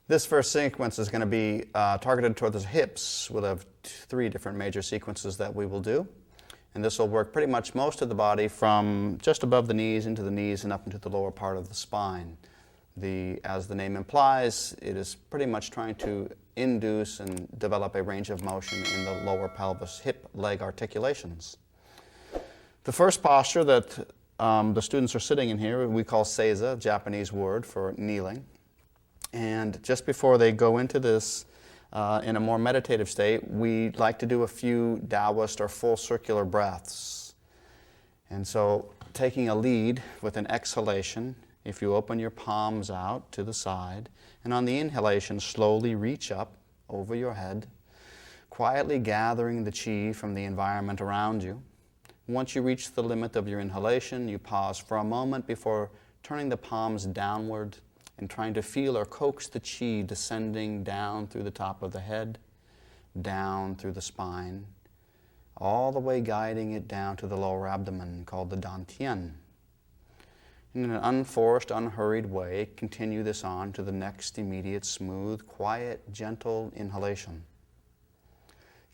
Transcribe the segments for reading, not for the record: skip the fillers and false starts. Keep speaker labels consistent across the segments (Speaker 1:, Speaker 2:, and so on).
Speaker 1: This first sequence is going to be targeted toward the hips. We'll have 3 different major sequences that we will do. And this will work pretty much most of the body from just above the knees, into the knees, and up into the lower part of the spine. As the name implies, it is pretty much trying to induce and develop a range of motion in the lower pelvis, hip-leg articulations. The first posture that the students are sitting in here, we call seiza, Japanese word for kneeling. And just before they go into this, in a more meditative state, we like to do a few Taoist or full circular breaths. And so taking a lead with an exhalation, if you open your palms out to the side, and on the inhalation, slowly reach up over your head, quietly gathering the chi from the environment around you. Once you reach the limit of your inhalation, you pause for a moment before turning the palms downward and trying to feel or coax the chi descending down through the top of the head, down through the spine, all the way guiding it down to the lower abdomen, called the dantian. In an unforced, unhurried way, continue this on to the next immediate, smooth, quiet, gentle inhalation.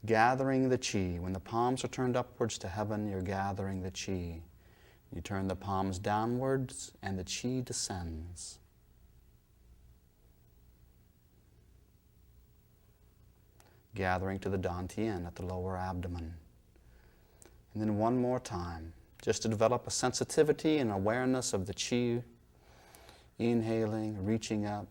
Speaker 1: Gathering the chi. When the palms are turned upwards to heaven, you're gathering the chi. You turn the palms downwards, and the chi descends. Gathering to the dantian at the lower abdomen. And then one more time, just to develop a sensitivity and awareness of the chi. Inhaling, reaching up,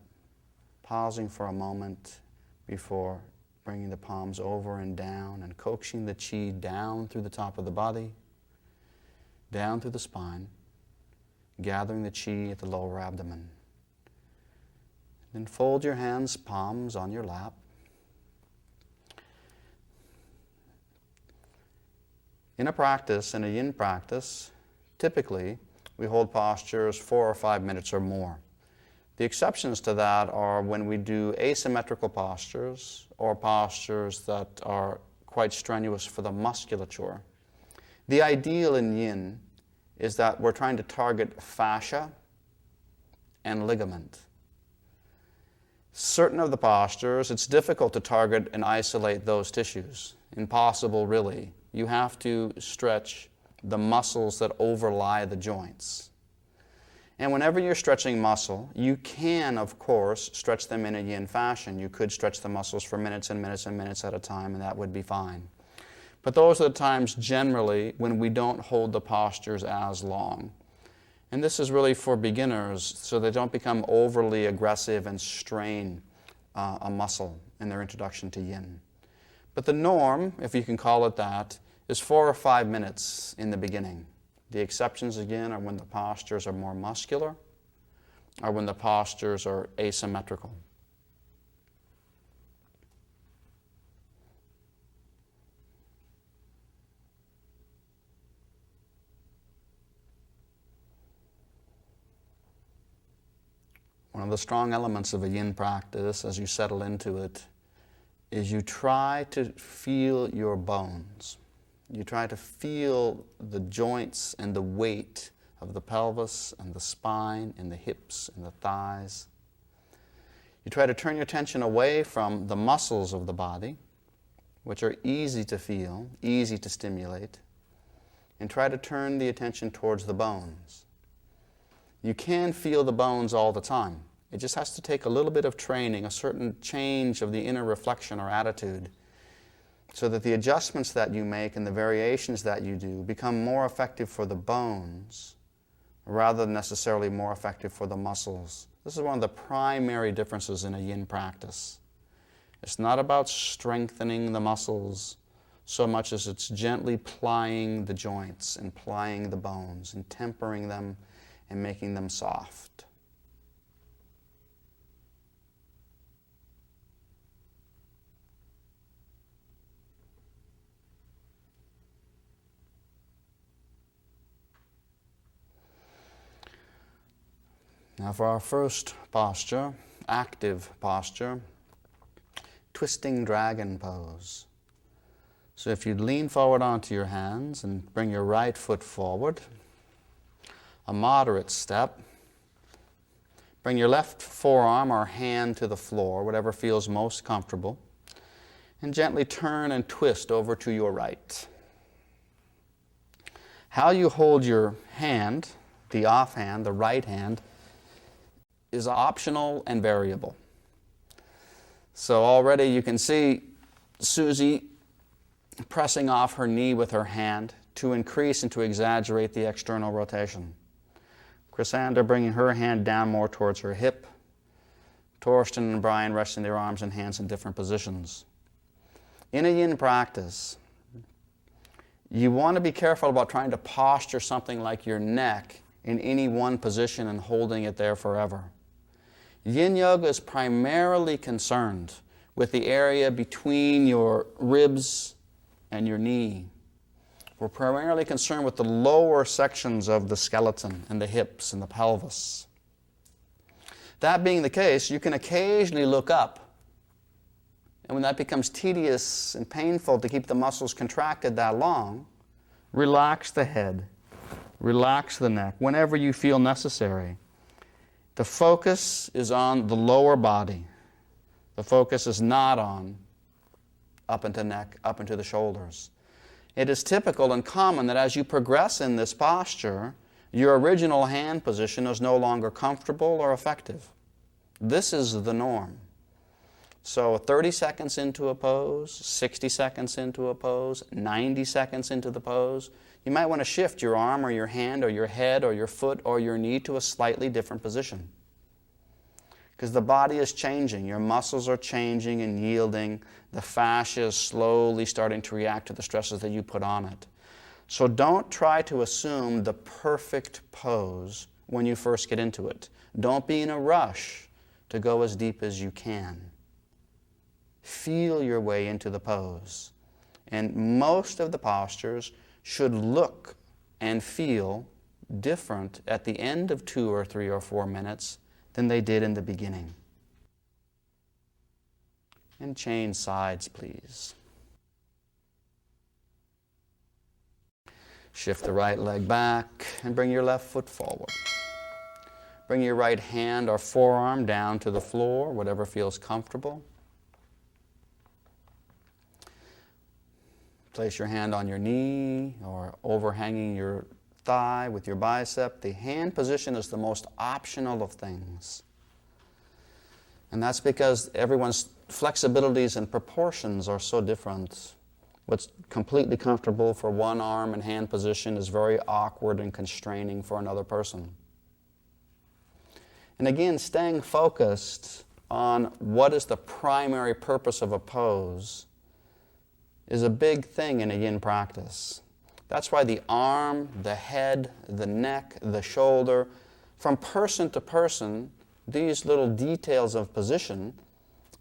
Speaker 1: pausing for a moment before bringing the palms over and down and coaxing the chi down through the top of the body, down through the spine, gathering the chi at the lower abdomen. Then fold your hands, palms on your lap. In a yin practice, typically we hold postures 4 or 5 minutes or more. The exceptions to that are when we do asymmetrical postures or postures that are quite strenuous for the musculature. The ideal in yin is that we're trying to target fascia and ligament. Certain of the postures, it's difficult to target and isolate those tissues. Impossible, really. You have to stretch the muscles that overlie the joints. And whenever you're stretching muscle, you can, of course, stretch them in a yin fashion. You could stretch the muscles for minutes and minutes and minutes at a time, and that would be fine. But those are the times generally when we don't hold the postures as long. And this is really for beginners, so they don't become overly aggressive and strain a muscle in their introduction to yin. But the norm, if you can call it that, is 4 or 5 minutes in the beginning. The exceptions, again, are when the postures are more muscular or when the postures are asymmetrical. One of the strong elements of a yin practice as you settle into it is you try to feel your bones. You try to feel the joints and the weight of the pelvis and the spine and the hips and the thighs. You try to turn your attention away from the muscles of the body, which are easy to feel, easy to stimulate, and try to turn the attention towards the bones. You can feel the bones all the time. It just has to take a little bit of training, a certain change of the inner reflection or attitude, so that the adjustments that you make and the variations that you do become more effective for the bones rather than necessarily more effective for the muscles. This is one of the primary differences in a yin practice. It's not about strengthening the muscles so much as it's gently plying the joints and plying the bones and tempering them and making them soft. Now for our first posture, active posture, twisting dragon pose. So if you'd lean forward onto your hands and bring your right foot forward, a moderate step, Bring your left forearm or hand to the floor, whatever feels most comfortable, and gently turn and twist over to your right. How you hold your hand, the offhand, the right hand, is optional and variable. So already you can see Susie pressing off her knee with her hand to increase and to exaggerate the external rotation. Chrysander bringing her hand down more towards her hip. Torsten and Brian resting their arms and hands in different positions. In a yin practice, you want to be careful about trying to posture something like your neck in any one position and holding it there forever. Yin Yoga is primarily concerned with the area between your ribs and your knee. We're primarily concerned with the lower sections of the skeleton and the hips and the pelvis. That being the case, you can occasionally look up. And when that becomes tedious and painful to keep the muscles contracted that long, relax the head, relax the neck whenever you feel necessary. The focus is on the lower body. The focus is not on up into the neck, up into the shoulders. It is typical and common that as you progress in this posture, your original hand position is no longer comfortable or effective. This is the norm. So 30 seconds into a pose, 60 seconds into a pose, 90 seconds into the pose, you might want to shift your arm or your hand or your head or your foot or your knee to a slightly different position. Because the body is changing, your muscles are changing and yielding, the fascia is slowly starting to react to the stresses that you put on it. So don't try to assume the perfect pose when you first get into it. Don't be in a rush to go as deep as you can. Feel your way into the pose. And most of the postures should look and feel different at the end of 2 or 3 or 4 minutes than they did in the beginning. And change sides, please. Shift the right leg back and bring your left foot forward. Bring your right hand or forearm down to the floor, whatever feels comfortable. Place your hand on your knee or overhanging your thigh with your bicep. The hand position is the most optional of things. And that's because everyone's flexibilities and proportions are so different. What's completely comfortable for one arm and hand position is very awkward and constraining for another person. And again, staying focused on what is the primary purpose of a pose is a big thing in a yin practice. That's why the arm, the head, the neck, the shoulder, from person to person, these little details of position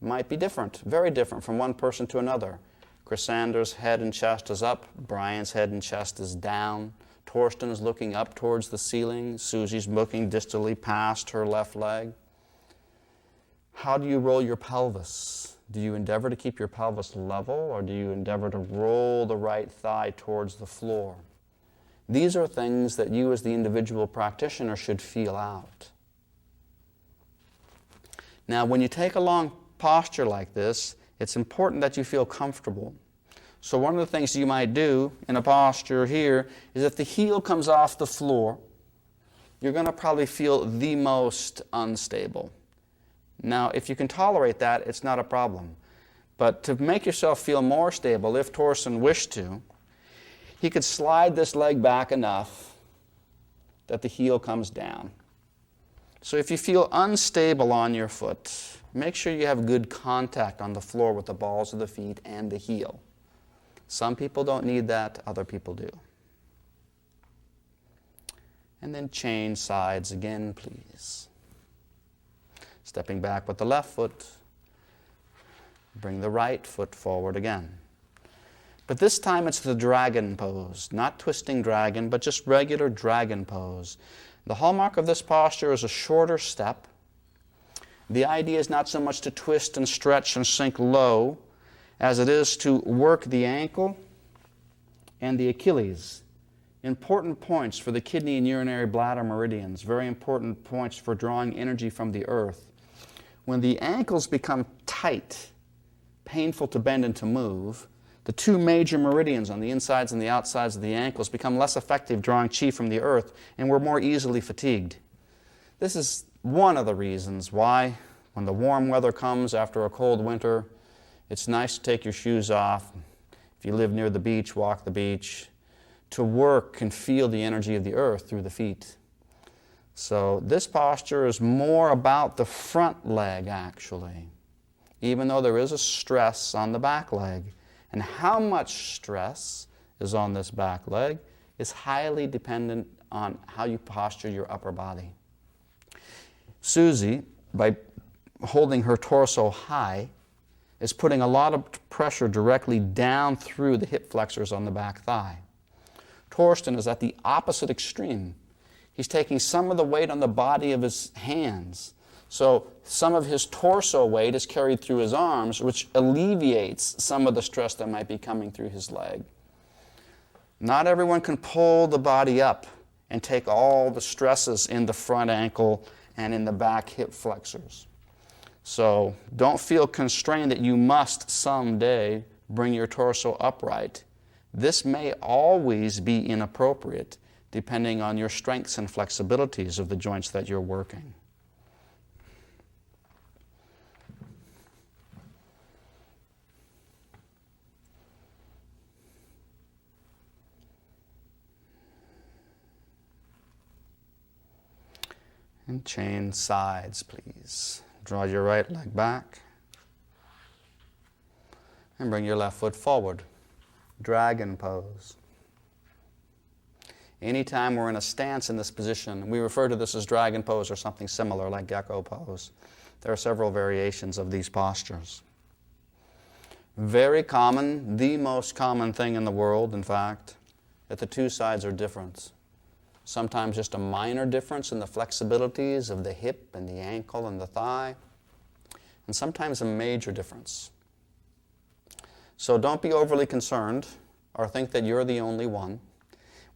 Speaker 1: might be different, very different from one person to another. Chrysander's head and chest is up, Brian's head and chest is down, Torsten is looking up towards the ceiling, Susie's looking distally past her left leg. How do you roll your pelvis? Do you endeavor to keep your pelvis level, or do you endeavor to roll the right thigh towards the floor? These are things that you as the individual practitioner should feel out. Now, when you take a long posture like this, it's important that you feel comfortable. So one of the things you might do in a posture here is if the heel comes off the floor, you're going to probably feel the most unstable. Now, if you can tolerate that, it's not a problem. But to make yourself feel more stable, if Torsten wished to, he could slide this leg back enough that the heel comes down. So if you feel unstable on your foot, make sure you have good contact on the floor with the balls of the feet and the heel. Some people don't need that, other people do. And then change sides again, please. Stepping back with the left foot, bring the right foot forward again. But this time it's the dragon pose, not twisting dragon, but just regular dragon pose. The hallmark of this posture is a shorter step. The idea is not so much to twist and stretch and sink low as it is to work the ankle and the Achilles important points for the kidney and urinary bladder meridians, very important points for drawing energy from the earth. When the ankles become tight, painful to bend and to move, the two major meridians on the insides and the outsides of the ankles become less effective drawing chi from the earth, and we're more easily fatigued. This is one of the reasons why, when the warm weather comes after a cold winter, it's nice to take your shoes off. If you live near the beach, walk the beach. To work and feel the energy of the earth through the feet. So this posture is more about the front leg, actually, even though there is a stress on the back leg. And how much stress is on this back leg is highly dependent on how you posture your upper body. Susie, by holding her torso high, is putting a lot of pressure directly down through the hip flexors on the back thigh. Torsten is at the opposite extreme. He's taking some of the weight on the body of his hands. So some of his torso weight is carried through his arms, which alleviates some of the stress that might be coming through his leg. Not everyone can pull the body up and take all the stresses in the front ankle and in the back hip flexors. So don't feel constrained that you must someday bring your torso upright. This may always be inappropriate depending on your strengths and flexibilities of the joints that you're working. And change sides, please. Draw your right leg back. And bring your left foot forward. Dragon pose. Anytime we're in a stance in this position, we refer to this as dragon pose or something similar like gecko pose. There are several variations of these postures. Very common, the most common thing in the world, in fact, that the two sides are different. Sometimes just a minor difference in the flexibilities of the hip and the ankle and the thigh, and sometimes a major difference. So don't be overly concerned or think that you're the only one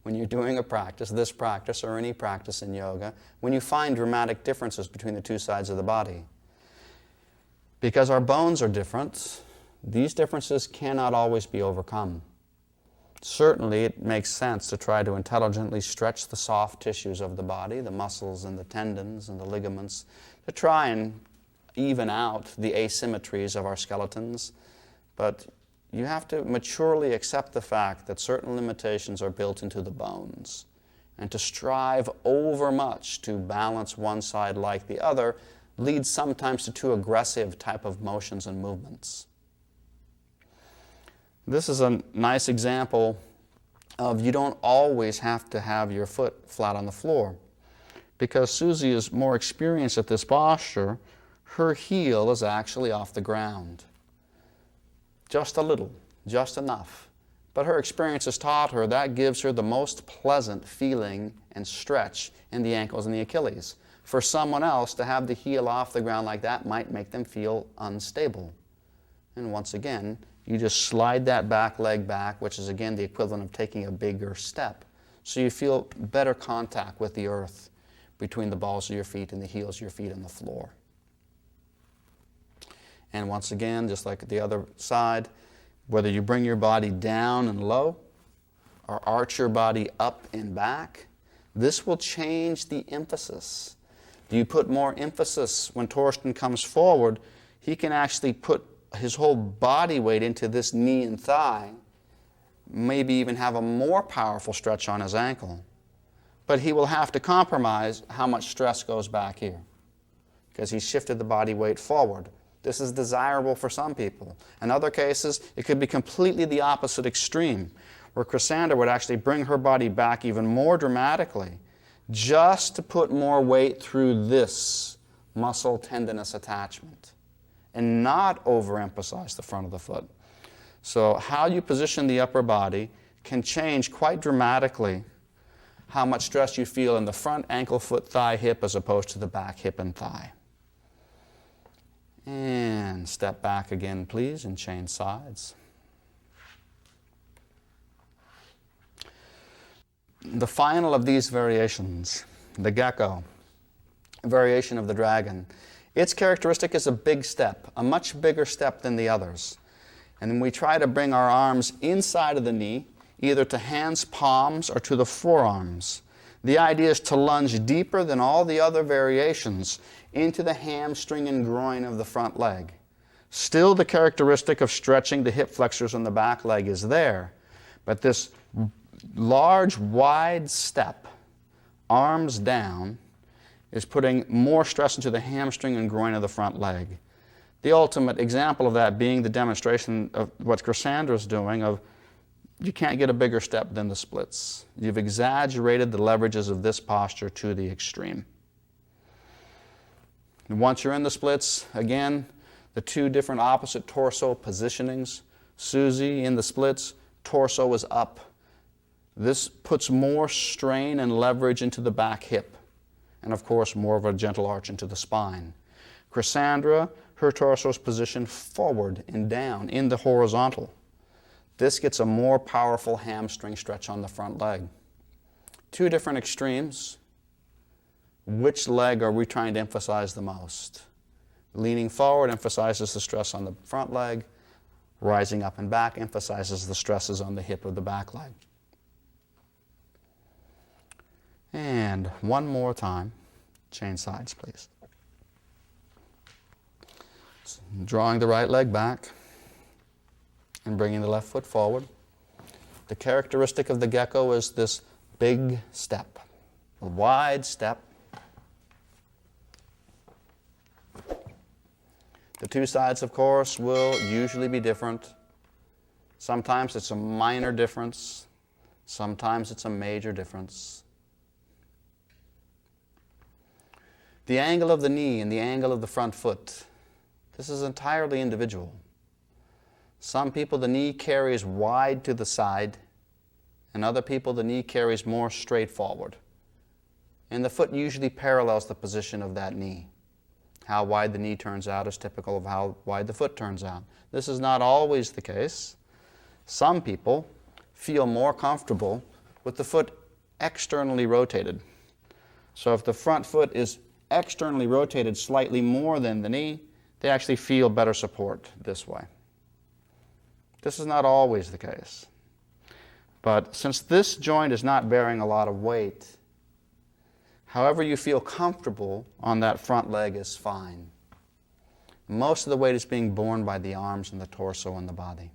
Speaker 1: when you're doing a practice, this practice or any practice in yoga, when you find dramatic differences between the two sides of the body. Because our bones are different, these differences cannot always be overcome. Certainly, it makes sense to try to intelligently stretch the soft tissues of the body, the muscles and the tendons and the ligaments, to try and even out the asymmetries of our skeletons. But you have to maturely accept the fact that certain limitations are built into the bones. And to strive overmuch to balance one side like the other leads sometimes to too aggressive type of motions and movements. This is a nice example of you don't always have to have your foot flat on the floor. Because Susie is more experienced at this posture, her heel is actually off the ground. Just a little, just enough. But her experience has taught her that gives her the most pleasant feeling and stretch in the ankles and the Achilles. For someone else, to have the heel off the ground like that might make them feel unstable. And once again, you just slide that back leg back, which is again the equivalent of taking a bigger step. So you feel better contact with the earth between the balls of your feet and the heels of your feet on the floor. And once again, just like the other side, whether you bring your body down and low or arch your body up and back, this will change the emphasis. Do you put more emphasis when Torsten comes forward? He can actually put his whole body weight into this knee and thigh, maybe even have a more powerful stretch on his ankle. But he will have to compromise how much stress goes back here because he shifted the body weight forward. This is desirable for some people. In other cases, it could be completely the opposite extreme, where Cassandra would actually bring her body back even more dramatically just to put more weight through this muscle tendinous attachment and not overemphasize the front of the foot. So how you position the upper body can change quite dramatically how much stress you feel in the front ankle, foot, thigh, hip as opposed to the back, hip, and thigh. And step back again, please, and change sides. the final of these variations, the gecko, variation of the dragon, its characteristic is a big step, a much bigger step than the others. And we try to bring our arms inside of the knee, either to hands, palms, or to the forearms. The idea is to lunge deeper than all the other variations into the hamstring and groin of the front leg. Still, the characteristic of stretching the hip flexors on the back leg is there, but this large, wide step, arms down, is putting more stress into the hamstring and groin of the front leg. The ultimate example of that being the demonstration of what Cassandra's doing of you can't get a bigger step than the splits. You've exaggerated the leverages of this posture to the extreme. And once you're in the splits, again, the two different opposite torso positionings. Susie in the splits, torso is up. This puts more strain and leverage into the back hip, and of course more of a gentle arch into the spine. Cassandra, her torso is positioned forward and down in the horizontal. This gets a more powerful hamstring stretch on the front leg. Two different extremes. Which leg are we trying to emphasize the most? Leaning forward emphasizes the stress on the front leg. Rising up and back emphasizes the stresses on the hip of the back leg. And one more time. Change sides, please. So, drawing the right leg back and bringing the left foot forward. The characteristic of the gecko is this big step, a wide step. The two sides, of course, will usually be different. Sometimes it's a minor difference. Sometimes it's a major difference. The angle of the knee and the angle of the front foot, this is entirely individual. Some people, the knee carries wide to the side, and other people, the knee carries more straight forward. And the foot usually parallels the position of that knee. How wide the knee turns out is typical of how wide the foot turns out. This is not always the case. Some people feel more comfortable with the foot externally rotated. So if the front foot is externally rotated slightly more than the knee, they actually feel better support this way. This is not always the case. But since this joint is not bearing a lot of weight, however you feel comfortable on that front leg is fine. Most of the weight is being borne by the arms and the torso and the body.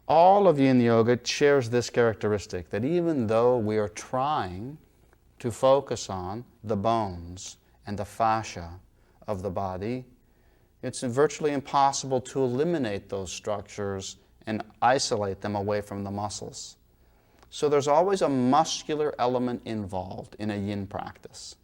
Speaker 1: All of Yin Yoga shares this characteristic, that even though we are trying to focus on the bones and the fascia of the body, it's virtually impossible to eliminate those structures and isolate them away from the muscles. So there's always a muscular element involved in a yin practice.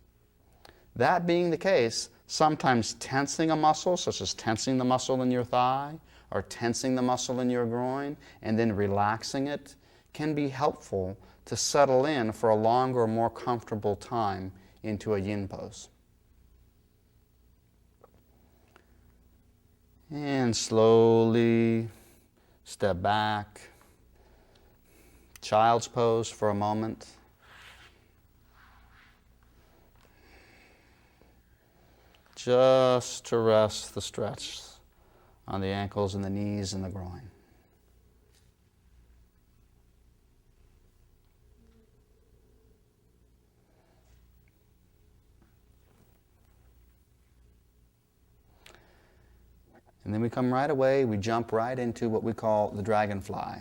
Speaker 1: That being the case, sometimes tensing a muscle, such as tensing the muscle in your thigh or tensing the muscle in your groin and then relaxing it, can be helpful to settle in for a longer, more comfortable time into a yin pose. And slowly step back. Child's pose for a moment. Just to rest the stretch on the ankles and the knees and the groin. And then we come right away, we jump right into what we call the dragonfly.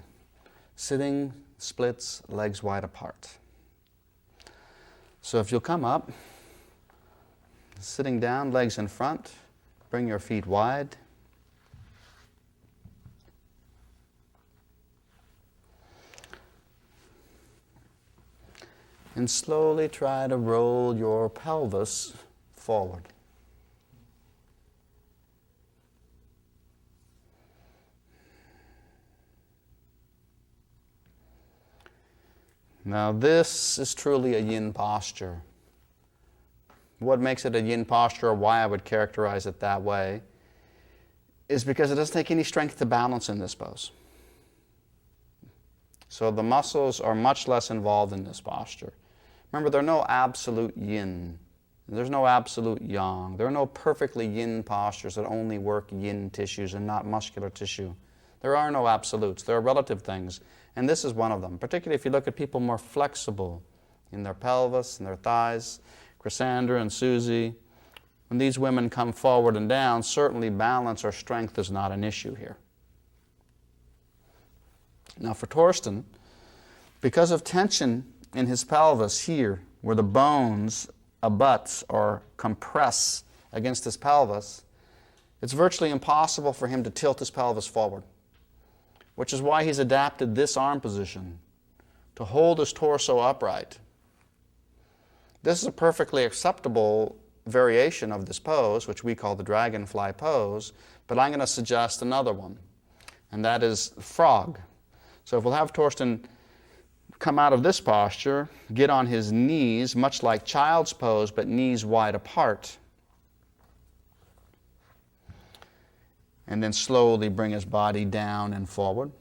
Speaker 1: Sitting, splits, legs wide apart. So if you'll come up, sitting down, legs in front, bring your feet wide. And slowly try to roll your pelvis forward. Now this is truly a yin posture. What makes it a yin posture, or why I would characterize it that way, is because it doesn't take any strength to balance in this pose. So the muscles are much less involved in this posture. Remember, there are no absolute yin. There's no absolute yang. There are no perfectly yin postures that only work yin tissues and not muscular tissue. There are no absolutes. There are relative things. And this is one of them, particularly if you look at people more flexible in their pelvis and their thighs. Cassandra and Susie, when these women come forward and down, certainly balance or strength is not an issue here. Now for Torsten, because of tension in his pelvis here, where the bones abut or compress against his pelvis, it's virtually impossible for him to tilt his pelvis forward, which is why he's adapted this arm position to hold his torso upright. This is a perfectly acceptable variation of this pose, which we call the dragonfly pose, but I'm going to suggest another one, and that is frog. So if we'll have Torsten come out of this posture, get on his knees, much like child's pose, but knees wide apart, and then slowly bring his body down and forward.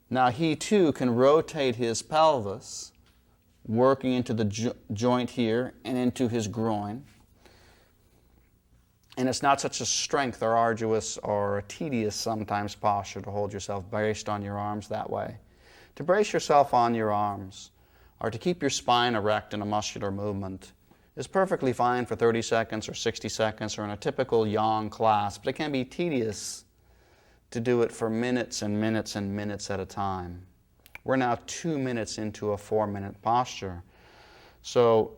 Speaker 1: Now he too can rotate his pelvis, working into the joint here and into his groin. And it's not such a strength or arduous or a tedious sometimes posture to hold yourself braced on your arms that way. To brace yourself on your arms or to keep your spine erect in a muscular movement is perfectly fine for 30 seconds or 60 seconds or in a typical yang class, but it can be tedious to do it for minutes and minutes and minutes at a time. We're now 2 minutes into a 4-minute posture. So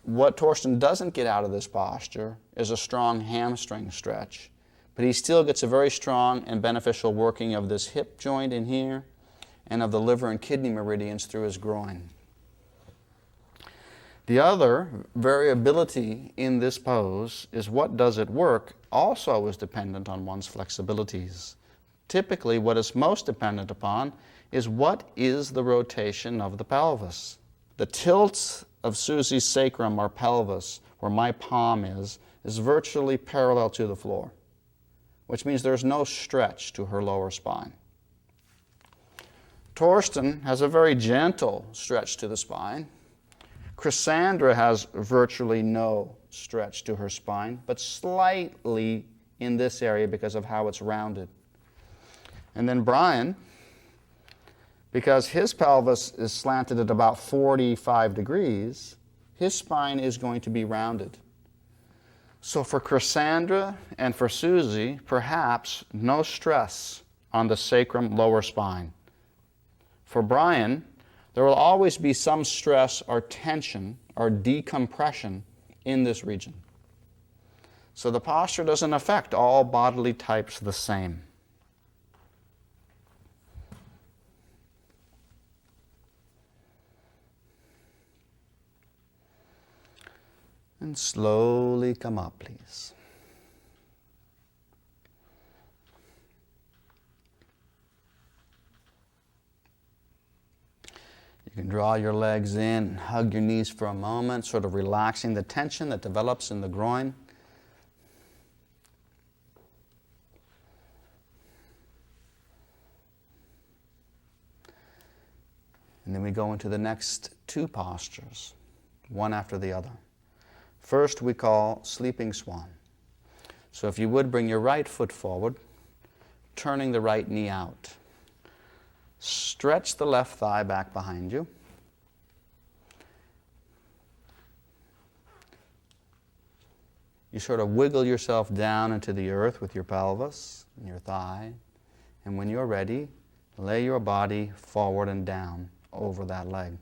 Speaker 1: what Torsten doesn't get out of this posture is a strong hamstring stretch, but he still gets a very strong and beneficial working of this hip joint in here and of the liver and kidney meridians through his groin. The other variability in this pose is what does it work also is dependent on one's flexibilities. Typically, what is most dependent upon is what is the rotation of the pelvis. The tilt of Susie's sacrum or pelvis, where my palm is virtually parallel to the floor, which means there's no stretch to her lower spine. Torsten has a very gentle stretch to the spine. Cassandra has virtually no stretch to her spine, but slightly in this area because of how it's rounded. And then Brian, because his pelvis is slanted at about 45 degrees, his spine is going to be rounded. So for Cassandra and for Susie, perhaps no stress on the sacrum lower spine. For Brian, there will always be some stress or tension or decompression in this region. So the posture doesn't affect all bodily types the same. And slowly come up, please. You can draw your legs in, hug your knees for a moment, sort of relaxing the tension that develops in the groin. And then we go into the next two postures, one after the other. First we call sleeping swan. So if you would, bring your right foot forward, turning the right knee out. Stretch the left thigh back behind you. You sort of wiggle yourself down into the earth with your pelvis and your thigh. And when you're ready, lay your body forward and down over that leg.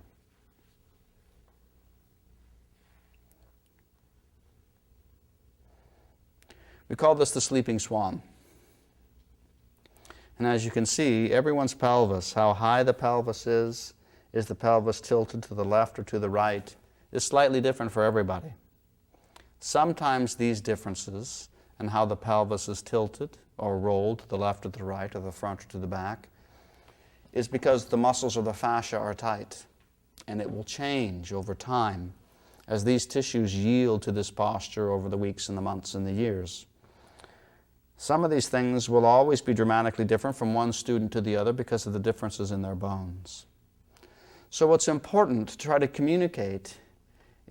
Speaker 1: We call this the sleeping swan. And as you can see, everyone's pelvis, how high the pelvis is the pelvis tilted to the left or to the right, is slightly different for everybody. Sometimes these differences in how the pelvis is tilted or rolled to the left or to the right or the front or to the back is because the muscles or the fascia are tight, and it will change over time as these tissues yield to this posture over the weeks and the months and the years. Some of these things will always be dramatically different from one student to the other because of the differences in their bones. So what's important to try to communicate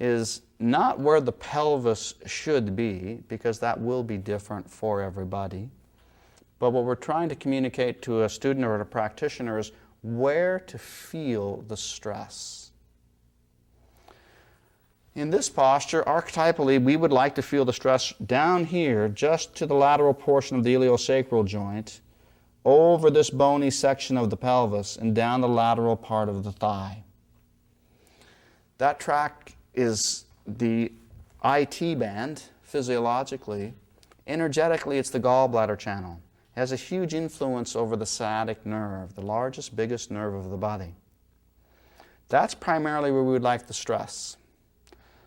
Speaker 1: is not where the pelvis should be, because that will be different for everybody, but what we're trying to communicate to a student or a practitioner is where to feel the stress. In this posture, archetypally, we would like to feel the stress down here, just to the lateral portion of the iliosacral joint, over this bony section of the pelvis, and down the lateral part of the thigh. That tract is the IT band, physiologically. Energetically, it's the gallbladder channel. It has a huge influence over the sciatic nerve, the largest, biggest nerve of the body. That's primarily where we would like the stress.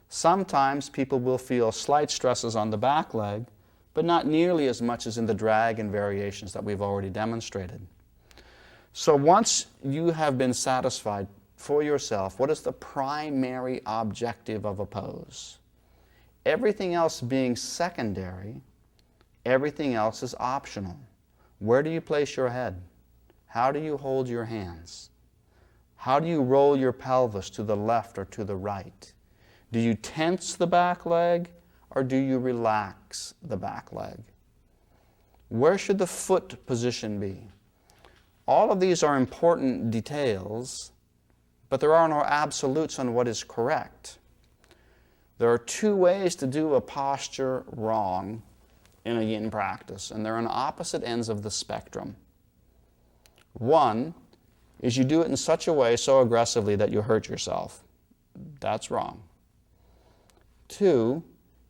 Speaker 1: Sometimes people will feel slight stresses on the back leg, but not nearly as much as in the dragon variations that we've already demonstrated. So once you have been satisfied for yourself, what is the primary objective of a pose? Everything else being secondary, everything else is optional. Where do you place your head? How do you hold your hands? How do you roll your pelvis to the left or to the right? Do you tense the back leg or do you relax the back leg? Where should the foot position be? All of these are important details, but there are no absolutes on what is correct. There are two ways to do a posture wrong in a yin practice, and they're on opposite ends of the spectrum. One is you do it in such a way so aggressively that you hurt yourself. That's wrong. Two,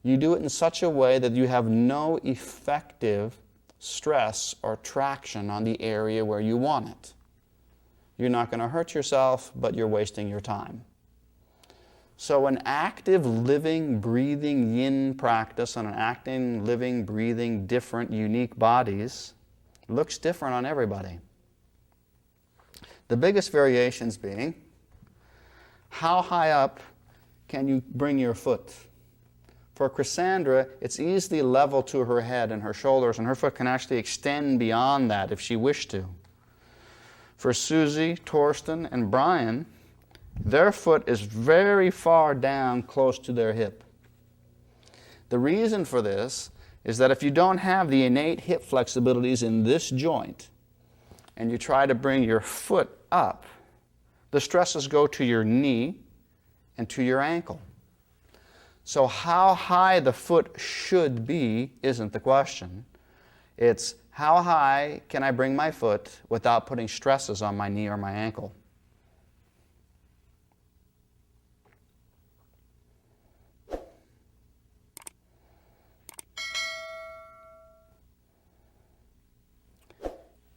Speaker 1: you do it in such a way that you have no effective stress or traction on the area where you want it. You're not going to hurt yourself, but you're wasting your time. So an active, living, breathing yin practice on an acting, living, breathing, different, unique bodies looks different on everybody. The biggest variations being, how high up can you bring your foot? For Cassandra, it's easily level to her head and her shoulders, and her foot can actually extend beyond that if she wished to. For Susie, Torsten, and Brian, their foot is very far down close to their hip. The reason for this is that if you don't have the innate hip flexibilities in this joint, and you try to bring your foot up, the stresses go to your knee and to your ankle. So how high the foot should be isn't the question. It's how high can I bring my foot without putting stresses on my knee or my ankle?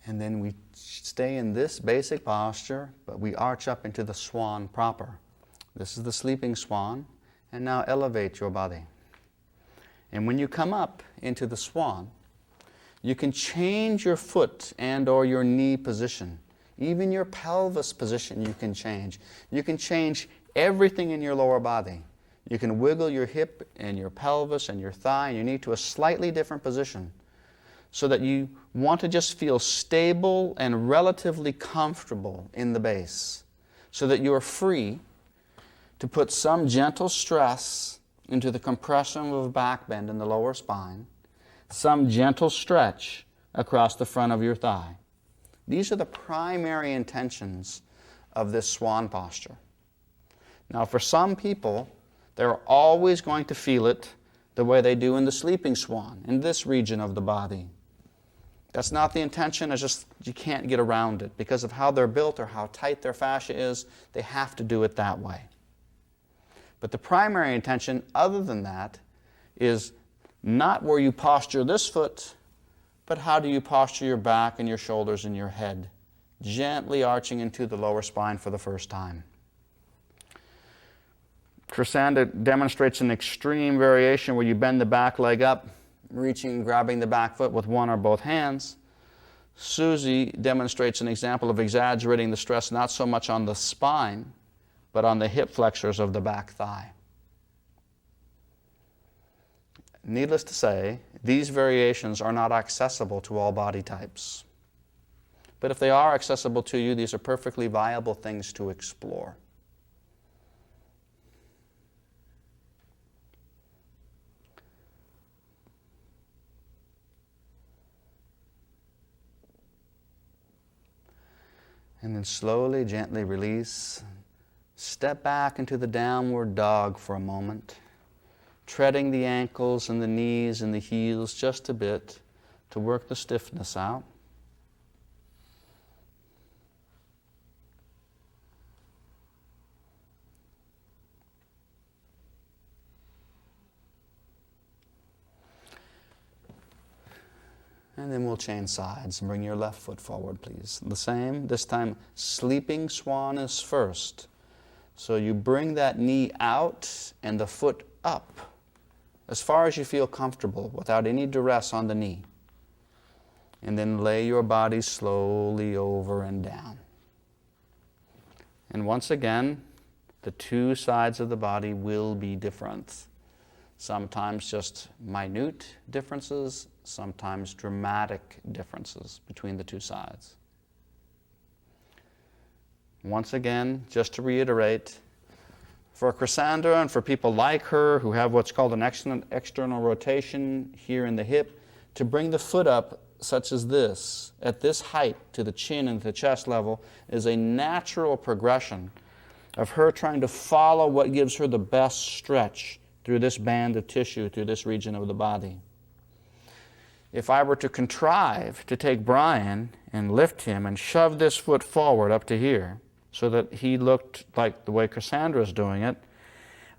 Speaker 1: And then we stay in this basic posture, but we arch up into the swan proper. This is the sleeping swan. And now elevate your body. And when you come up into the swan, you can change your foot and or your knee position. Even your pelvis position you can change. You can change everything in your lower body. You can wiggle your hip and your pelvis and your thigh and your knee to a slightly different position so that you want to just feel stable and relatively comfortable in the base so that you are free to put some gentle stress into the compression of back bend in the lower spine, some gentle stretch across the front of your thigh. These are the primary intentions of this swan posture. Now, for some people, they're always going to feel it the way they do in the sleeping swan, in this region of the body. That's not the intention, it's just you can't get around it. Because of how they're built or how tight their fascia is, they have to do it that way. But the primary intention, other than that, is not where you posture this foot, but how do you posture your back and your shoulders and your head, gently arching into the lower spine for the first time. Cassandra demonstrates an extreme variation where you bend the back leg up, reaching and grabbing the back foot with one or both hands. Susie demonstrates an example of exaggerating the stress not so much on the spine, but on the hip flexors of the back thigh. needless to say, these variations are not accessible to all body types. But if they are accessible to you, these are perfectly viable things to explore. And then slowly, gently release. Step back into the downward dog for a moment, treading the ankles and the knees and the heels just a bit to work the stiffness out. And then we'll change sides and bring your left foot forward, please. The same, this time sleeping swan is first. So you bring that knee out and the foot up as far as you feel comfortable without any duress on the knee. And then lay your body slowly over and down. And once again, the two sides of the body will be different. Sometimes just minute differences, sometimes dramatic differences between the two sides. Once again, just to reiterate, for Cassandra and for people like her who have what's called an external rotation here in the hip, to bring the foot up such as this, at this height to the chin and the chest level, is a natural progression of her trying to follow what gives her the best stretch through this band of tissue, through this region of the body. If I were to contrive to take Brian and lift him and shove this foot forward up to here so that he looked like the way Cassandra's doing it,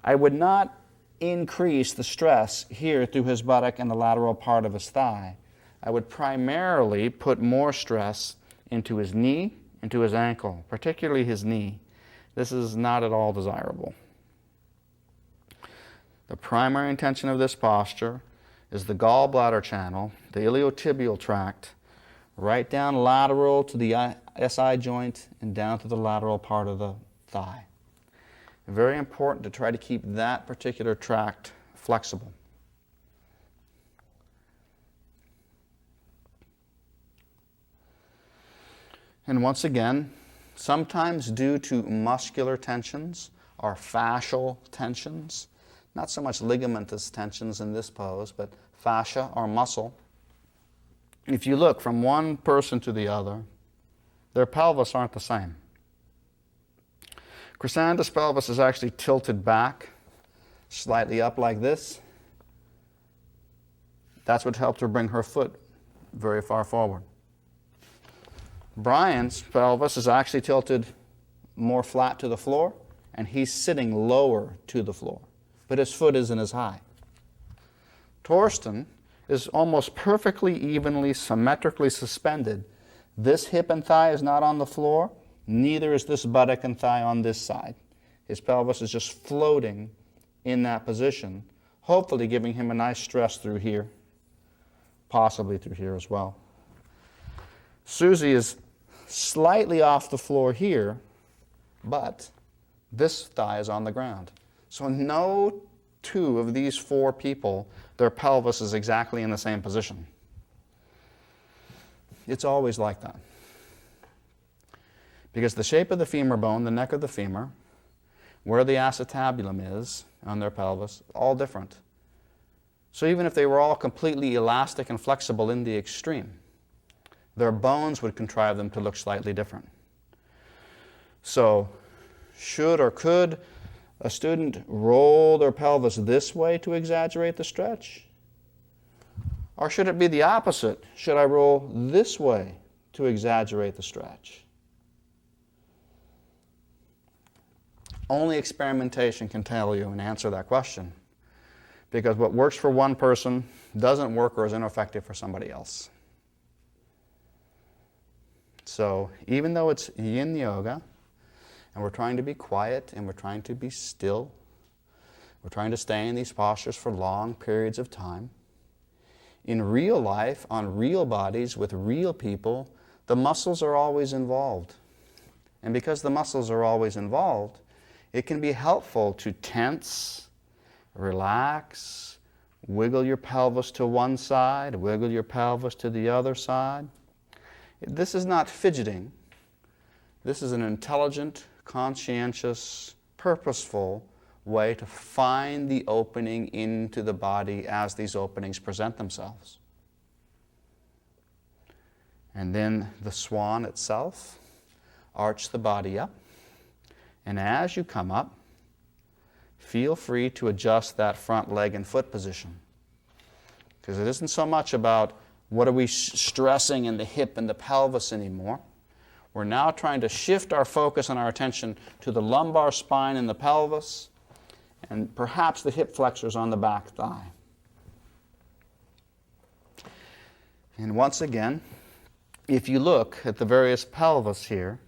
Speaker 1: I would not increase the stress here through his buttock and the lateral part of his thigh. I would primarily put more stress into his knee, into his ankle, particularly his knee. This is not at all desirable. The primary intention of this posture is the gallbladder channel, the iliotibial tract, right down lateral to the SI joint and down to the lateral part of the thigh. Very important to try to keep that particular tract flexible. And once again, sometimes due to muscular tensions or fascial tensions, not so much ligamentous tensions in this pose, but fascia or muscle. If you look from one person to the other, their pelvis aren't the same. Cassandra's pelvis is actually tilted back, slightly up like this. That's what helped her bring her foot very far forward. Brian's pelvis is actually tilted more flat to the floor, and he's sitting lower to the floor, but his foot isn't as high. Torsten is almost perfectly evenly, symmetrically suspended. This hip and thigh is not on the floor, neither is this buttock and thigh on this side. His pelvis is just floating in that position, hopefully giving him a nice stress through here, possibly through here as well. Susie is slightly off the floor here, but this thigh is on the ground. So no two of these four people, their pelvis is exactly in the same position. It's always like that. Because the shape of the femur bone, the neck of the femur, where the acetabulum is on their pelvis, all different. So even if they were all completely elastic and flexible in the extreme, their bones would contrive them to look slightly different. So should or could a student roll their pelvis this way to exaggerate the stretch? Or should it be the opposite? Should I roll this way to exaggerate the stretch? Only experimentation can tell you and answer that question. Because what works for one person doesn't work or is ineffective for somebody else. So even though it's Yin Yoga, and we're trying to be quiet and we're trying to be still, we're trying to stay in these postures for long periods of time, in real life, on real bodies, with real people, the muscles are always involved. And because the muscles are always involved, it can be helpful to tense, relax, Wiggle your pelvis to one side, wiggle your pelvis to the other side. This is not fidgeting. This is an intelligent, conscientious, purposeful way to find the opening into the body as these openings present themselves. And then the swan itself, arch the body up. And as you come up, feel free to adjust that front leg and foot position. Because it isn't so much about what are we stressing in the hip and the pelvis anymore. We're now trying to shift our focus and our attention to the lumbar spine and the pelvis, and perhaps the hip flexors on the back thigh. And once again, if you look at the various pelvis here,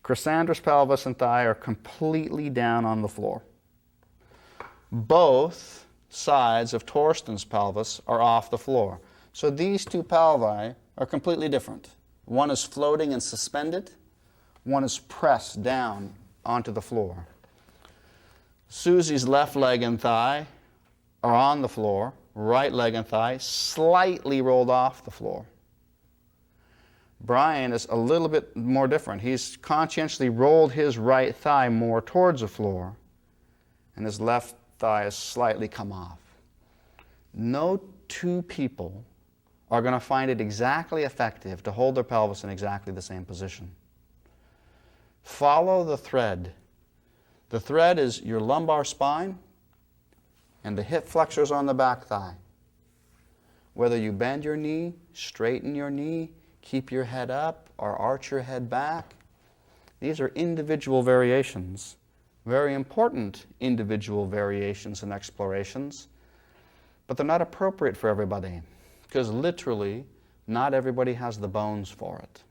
Speaker 1: Chrysandra's pelvis and thigh are completely down on the floor. Both sides of Torsten's pelvis are off the floor. So these two pelvi are completely different. One is floating and suspended. One is pressed down onto the floor. Susie's left leg and thigh are on the floor. Right leg and thigh slightly rolled off the floor. Brian is a little bit more different. He's conscientiously rolled his right thigh more towards the floor, and his left thigh has slightly come off. No two people are going to find it exactly effective to hold their pelvis in exactly the same position. Follow the thread. The thread is your lumbar spine and the hip flexors on the back thigh. Whether you bend your knee, straighten your knee, keep your head up, or arch your head back, these are individual variations, very important individual variations and explorations, but they're not appropriate for everybody, because literally not everybody has the bones for it.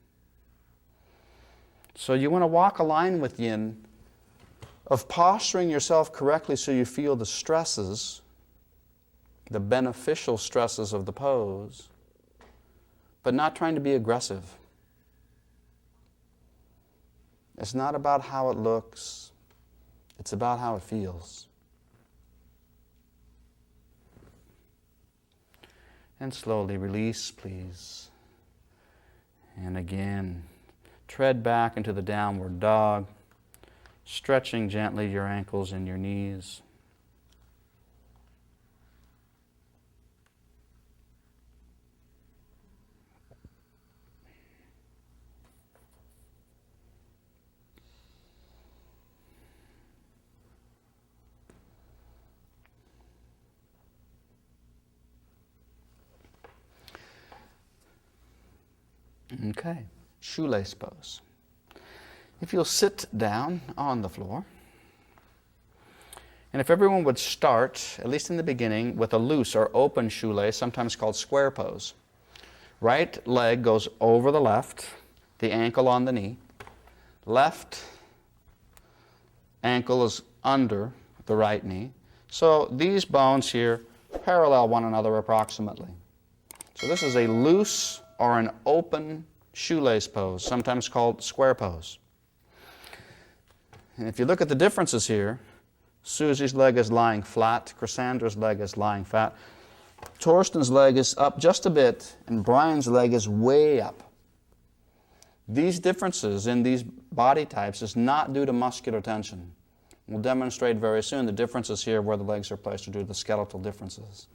Speaker 1: So you want to walk a line with Yin of posturing yourself correctly so you feel the stresses, the beneficial stresses of the pose, but not trying to be aggressive. It's not about how it looks. It's about how it feels. And slowly release, please. And again, tread back into the downward dog, stretching gently your ankles and your knees. Okay, shoelace pose. If you'll sit down on the floor, and if everyone would start, at least in the beginning, with a loose or open shoelace, sometimes called square pose. Right leg goes over the left, the ankle on the knee. Left ankle is under the right knee. So these bones here parallel one another approximately. So this is a loose or an open shoelace pose, sometimes called square pose. And if you look at the differences here, Susie's leg is lying flat, Chrysandra's leg is lying flat, Torsten's leg is up just a bit, and Brian's leg is way up. These differences in these body types is not due to muscular tension. We'll demonstrate very soon the differences here where the legs are placed are due to the skeletal differences.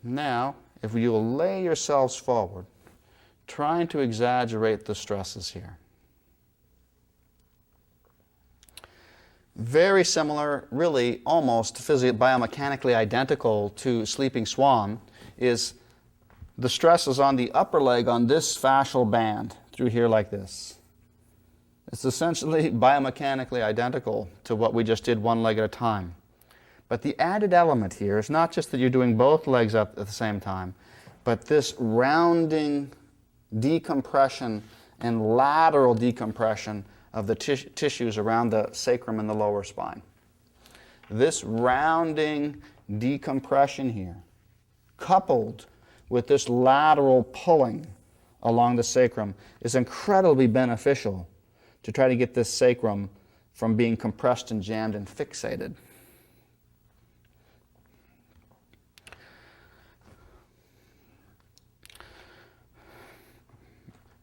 Speaker 1: Now, if you will lay yourselves forward, trying to exaggerate the stresses here. Very similar, really almost biomechanically identical to sleeping swan is the stresses on the upper leg on this fascial band through here like this. It's essentially biomechanically identical to what we just did one leg at a time. But the added element here is not just that you're doing both legs up at the same time, but this rounding decompression and lateral decompression of the tissues around the sacrum and the lower spine. This rounding decompression here, coupled with this lateral pulling along the sacrum, is incredibly beneficial to try to get this sacrum from being compressed and jammed and fixated.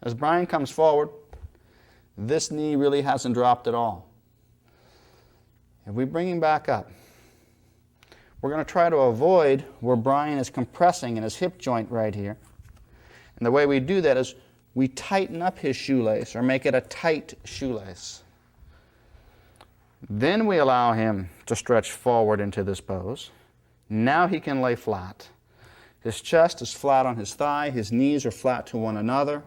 Speaker 1: As Brian comes forward, this knee really hasn't dropped at all. If we bring him back up, we're going to try to avoid where Brian is compressing in his hip joint right here. And the way we do that is we tighten up his shoelace or make it a tight shoelace. Then we allow him to stretch forward into this pose. Now he can lay flat. His chest is flat on his thigh. His knees are flat to one another.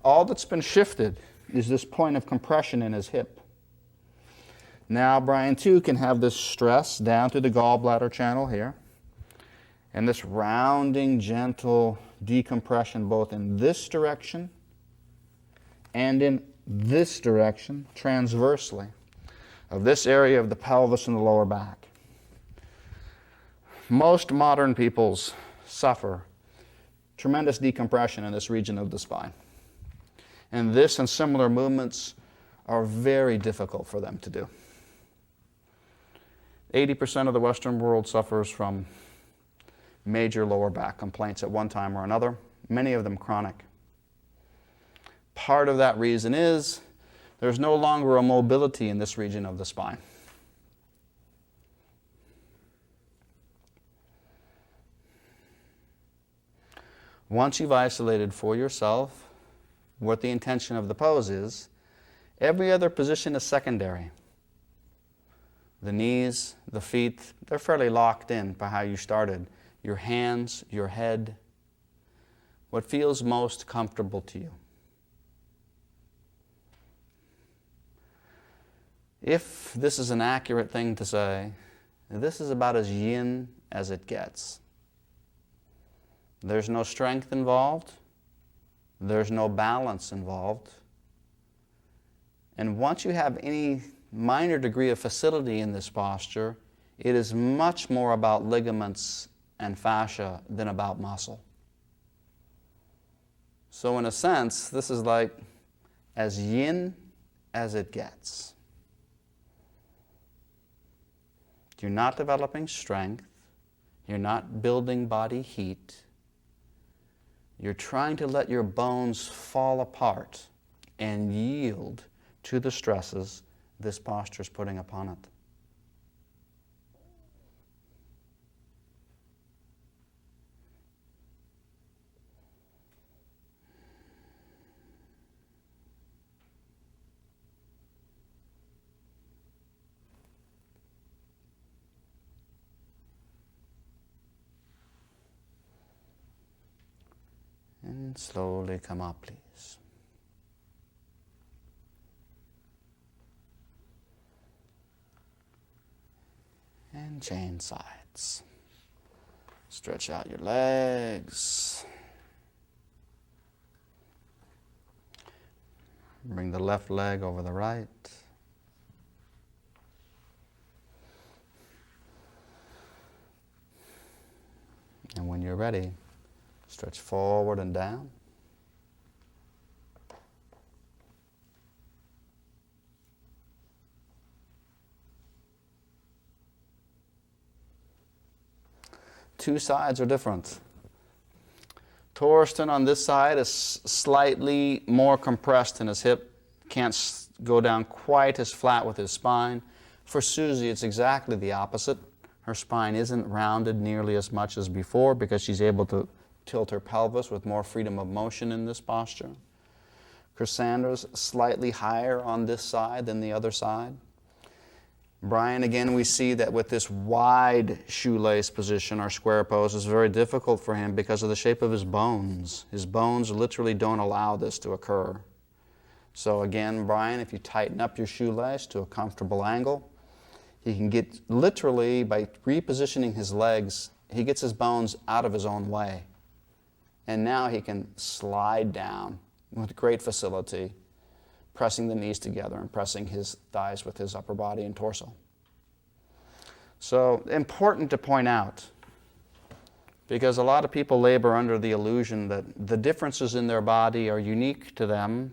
Speaker 1: All that's been shifted is this point of compression in his hip. Now Brian too can have this stress down through the gallbladder channel here. And this rounding, gentle decompression both in this direction and in this direction, transversely, of this area of the pelvis and the lower back. Most modern peoples suffer tremendous decompression in this region of the spine. And this and similar movements are very difficult for them to do. 80% of the Western world suffers from major lower back complaints at one time or another, many of them chronic. Part of that reason is there's no longer a mobility in this region of the spine. Once you've isolated for yourself what the intention of the pose is, every other position is secondary. The knees, the feet, they're fairly locked in by how you started. Your hands, your head, what feels most comfortable to you. If this is an accurate thing to say, this is about as yin as it gets. There's no strength involved. There's no balance involved. And once you have any minor degree of facility in this posture, it is much more about ligaments and fascia than about muscle. So in a sense, this is like as yin as it gets. You're not developing strength. You're not building body heat. You're trying to let your bones fall apart and yield to the stresses this posture is putting upon it. And slowly come up, please. And change sides. Stretch out your legs. Bring the left leg over the right. And when you're ready, stretch forward and down. Two sides are different. Torsten on this side is slightly more compressed in his hip, can't go down quite as flat with his spine. For Susie, it's exactly the opposite. Her spine isn't rounded nearly as much as before because she's able to tilt her pelvis with more freedom of motion in this posture. Cassandra's slightly higher on this side than the other side. Brian, again, we see that with this wide shoelace position, our square pose is very difficult for him because of the shape of his bones. His bones literally don't allow this to occur. So again, Brian, if you tighten up your shoelace to a comfortable angle, he can get, literally, by repositioning his legs, he gets his bones out of his own way. And now he can slide down with great facility, pressing the knees together and pressing his thighs with his upper body and torso. So important to point out, because a lot of people labor under the illusion that the differences in their body are unique to them,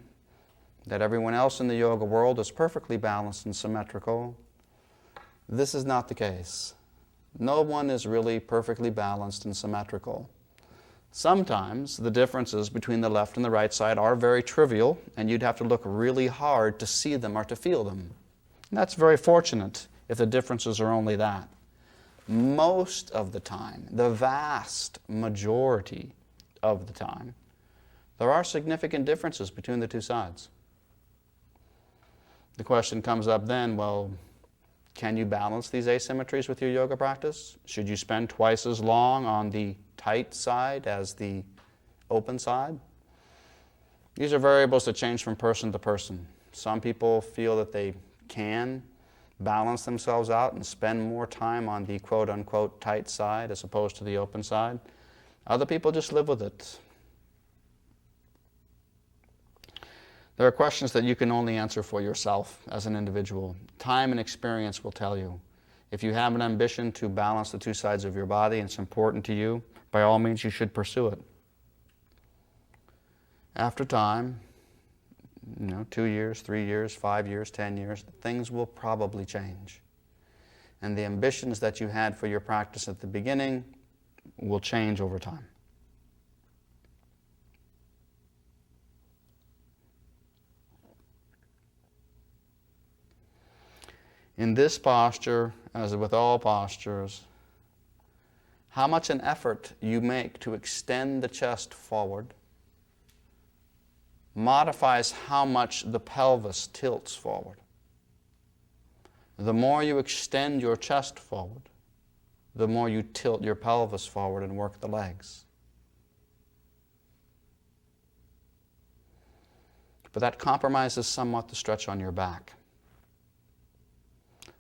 Speaker 1: that everyone else in the yoga world is perfectly balanced and symmetrical. This is not the case. No one is really perfectly balanced and symmetrical. Sometimes the differences between the left and the right side are very trivial, and you'd have to look really hard to see them or to feel them. And that's very fortunate if the differences are only that. Most of the time, the vast majority of the time, there are significant differences between the two sides. The question comes up then, well, can you balance these asymmetries with your yoga practice? Should you spend twice as long on the tight side as the open side? These are variables that change from person to person. Some people feel that they can balance themselves out and spend more time on the quote-unquote tight side as opposed to the open side. Other people just live with it. There are questions that you can only answer for yourself as an individual. Time and experience will tell you. If you have an ambition to balance the two sides of your body and it's important to you, by all means you should pursue it. After time, 2 years, 3 years, 5 years, 10 years, things will probably change. And the ambitions that you had for your practice at the beginning will change over time. In this posture, as with all postures, how much an effort you make to extend the chest forward modifies how much the pelvis tilts forward. The more you extend your chest forward, the more you tilt your pelvis forward and work the legs. But that compromises somewhat the stretch on your back.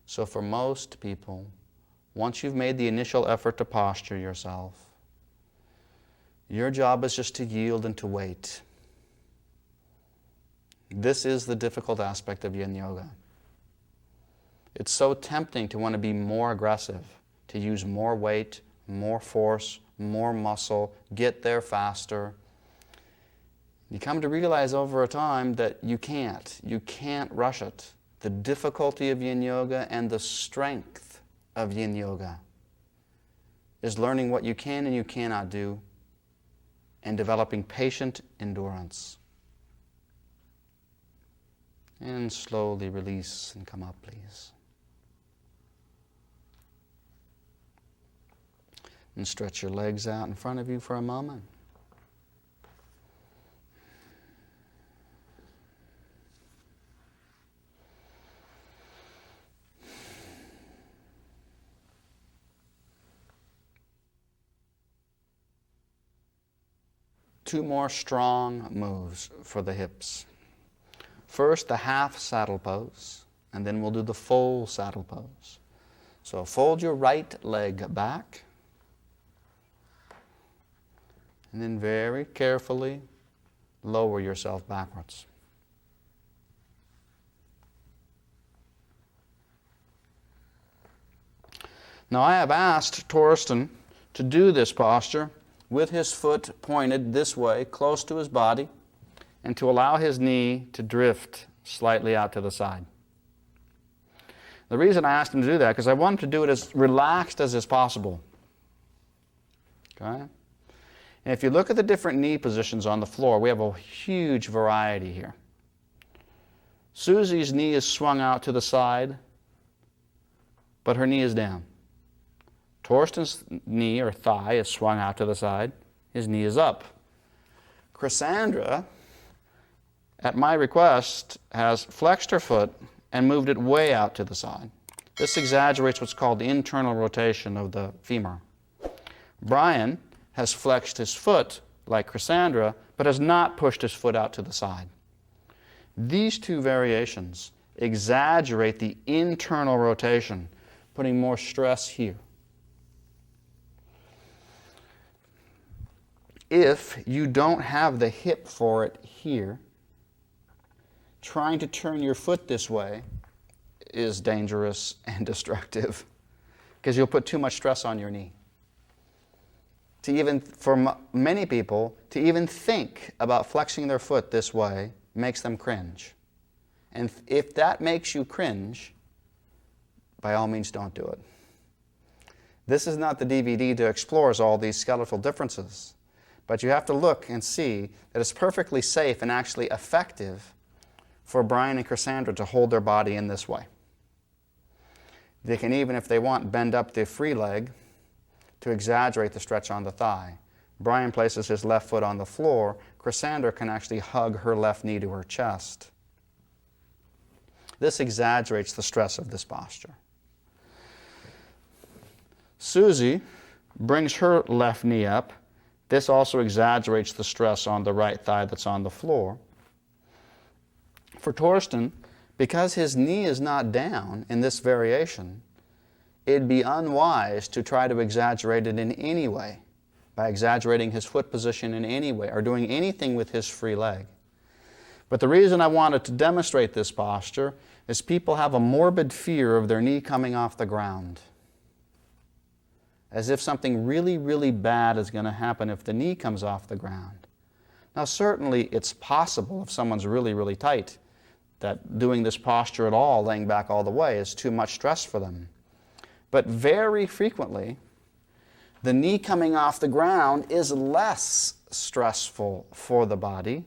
Speaker 1: So for most people, once you've made the initial effort to posture yourself, your job is just to yield and to wait. This is the difficult aspect of Yin Yoga. It's so tempting to want to be more aggressive, to use more weight, more force, more muscle, get there faster. You come to realize over a time that you can't. You can't rush it. The difficulty of Yin Yoga and the strength of Yin Yoga is learning what you can and you cannot do and developing patient endurance. And slowly release and come up, please. And stretch your legs out in front of you for a moment. Two more strong moves for the hips. First, the half saddle pose, and then we'll do the full saddle pose. So fold your right leg back, and then very carefully lower yourself backwards. Now I have asked Torsten to do this posture with his foot pointed this way, close to his body, and to allow his knee to drift slightly out to the side. The reason I asked him to do that, because I want him to do it as relaxed as is possible. Okay? And if you look at the different knee positions on the floor, we have a huge variety here. Susie's knee is swung out to the side, but her knee is down. Torsten's knee or thigh is swung out to the side. His knee is up. Cassandra, at my request, has flexed her foot and moved it way out to the side. This exaggerates what's called the internal rotation of the femur. Brian has flexed his foot like Cassandra, but has not pushed his foot out to the side. These two variations exaggerate the internal rotation, putting more stress here. If you don't have the hip for it here, trying to turn your foot this way is dangerous and destructive because you'll put too much stress on your knee. For many people, to even think about flexing their foot this way makes them cringe. And if that makes you cringe, by all means don't do it. This is not the DVD to explore all these skeletal differences. But you have to look and see that it's perfectly safe and actually effective for Brian and Cassandra to hold their body in this way. They can even, if they want, bend up the free leg to exaggerate the stretch on the thigh. Brian places his left foot on the floor. Cassandra can actually hug her left knee to her chest. This exaggerates the stress of this posture. Susie brings her left knee up. This also exaggerates the stress on the right thigh that's on the floor. For Torsten, because his knee is not down in this variation, it'd be unwise to try to exaggerate it in any way, by exaggerating his foot position in any way, or doing anything with his free leg. But the reason I wanted to demonstrate this posture is people have a morbid fear of their knee coming off the ground, as if something really, really bad is going to happen if the knee comes off the ground. Now, certainly it's possible if someone's really, really tight, that doing this posture at all, laying back all the way, is too much stress for them. But very frequently, the knee coming off the ground is less stressful for the body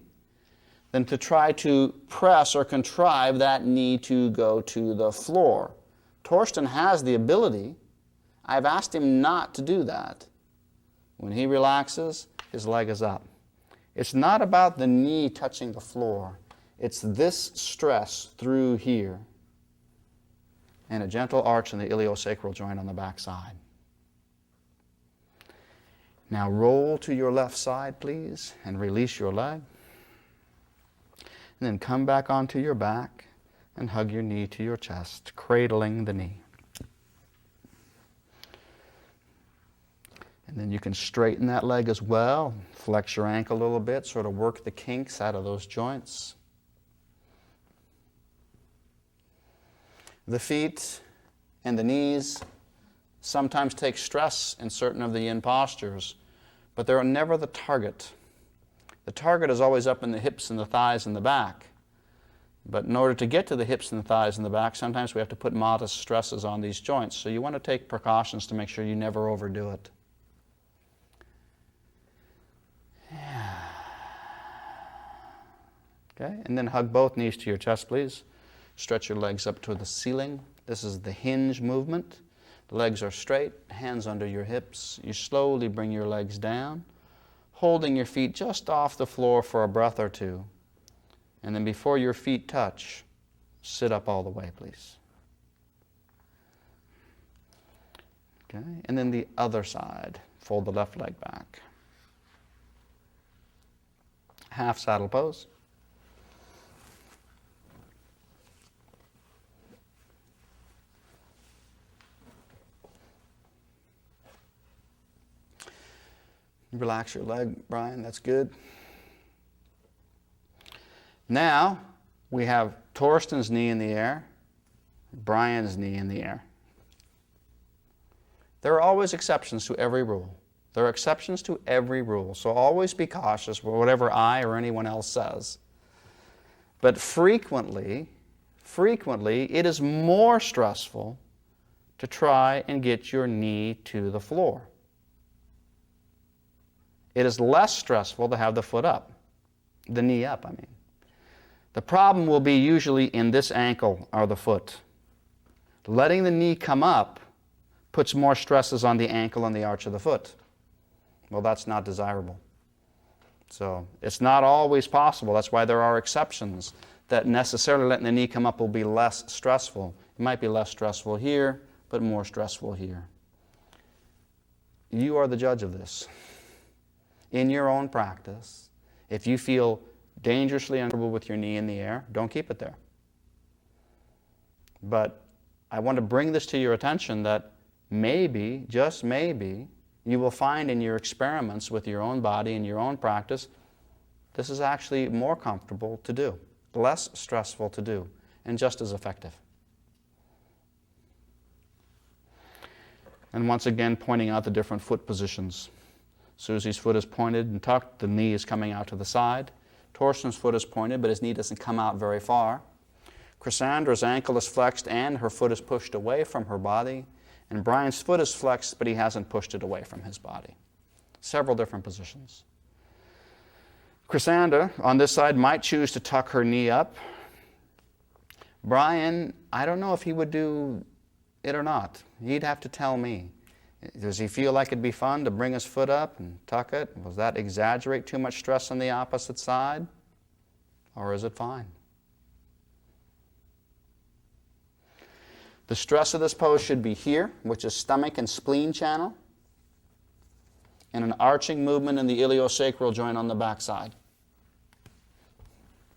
Speaker 1: than to try to press or contrive that knee to go to the floor. Torsten has the ability. I've asked him not to do that. When he relaxes, his leg is up. It's not about the knee touching the floor. It's this stress through here and a gentle arch in the iliosacral joint on the back side. Now roll to your left side, please, and release your leg. And then come back onto your back and hug your knee to your chest, cradling the knee. And then you can straighten that leg as well, flex your ankle a little bit, sort of work the kinks out of those joints. The feet and the knees sometimes take stress in certain of the yin postures, but they're never the target. The target is always up in the hips and the thighs and the back. But in order to get to the hips and the thighs and the back, sometimes we have to put modest stresses on these joints. So you want to take precautions to make sure you never overdo it. Yeah. Okay, and then hug both knees to your chest, please. Stretch your legs up to the ceiling. This is the hinge movement. The legs are straight, hands under your hips. You slowly bring your legs down, holding your feet just off the floor for a breath or two. And then before your feet touch, sit up all the way, please. Okay, and then the other side. Fold the left leg back. Half saddle pose. Relax your leg, Brian. That's good. Now, we have Torsten's knee in the air, Brian's knee in the air. There are always exceptions to every rule. There are exceptions to every rule, so always be cautious with whatever I or anyone else says. But frequently, it is more stressful to try and get your knee to the floor. It is less stressful to have the foot up, the knee up, I mean. The problem will be usually in this ankle or the foot. Letting the knee come up puts more stresses on the ankle and the arch of the foot. Well, that's not desirable. So it's not always possible. That's why there are exceptions, that necessarily letting the knee come up will be less stressful. It might be less stressful here, but more stressful here. You are the judge of this. In your own practice, if you feel dangerously uncomfortable with your knee in the air, don't keep it there. But I want to bring this to your attention that maybe, just maybe, you will find in your experiments with your own body and your own practice, this is actually more comfortable to do, less stressful to do, and just as effective. And once again, pointing out the different foot positions. Susie's foot is pointed and tucked, the knee is coming out to the side. Torsten's foot is pointed, but his knee doesn't come out very far. Cassandra's ankle is flexed and her foot is pushed away from her body. And Brian's foot is flexed, but he hasn't pushed it away from his body. Several different positions. Chrysanda, on this side, might choose to tuck her knee up. Brian, I don't know if he would do it or not. He'd have to tell me. Does he feel like it'd be fun to bring his foot up and tuck it? Does that exaggerate too much stress on the opposite side? Or is it fine? The stress of this pose should be here, which is stomach and spleen channel, and an arching movement in the iliosacral joint on the backside.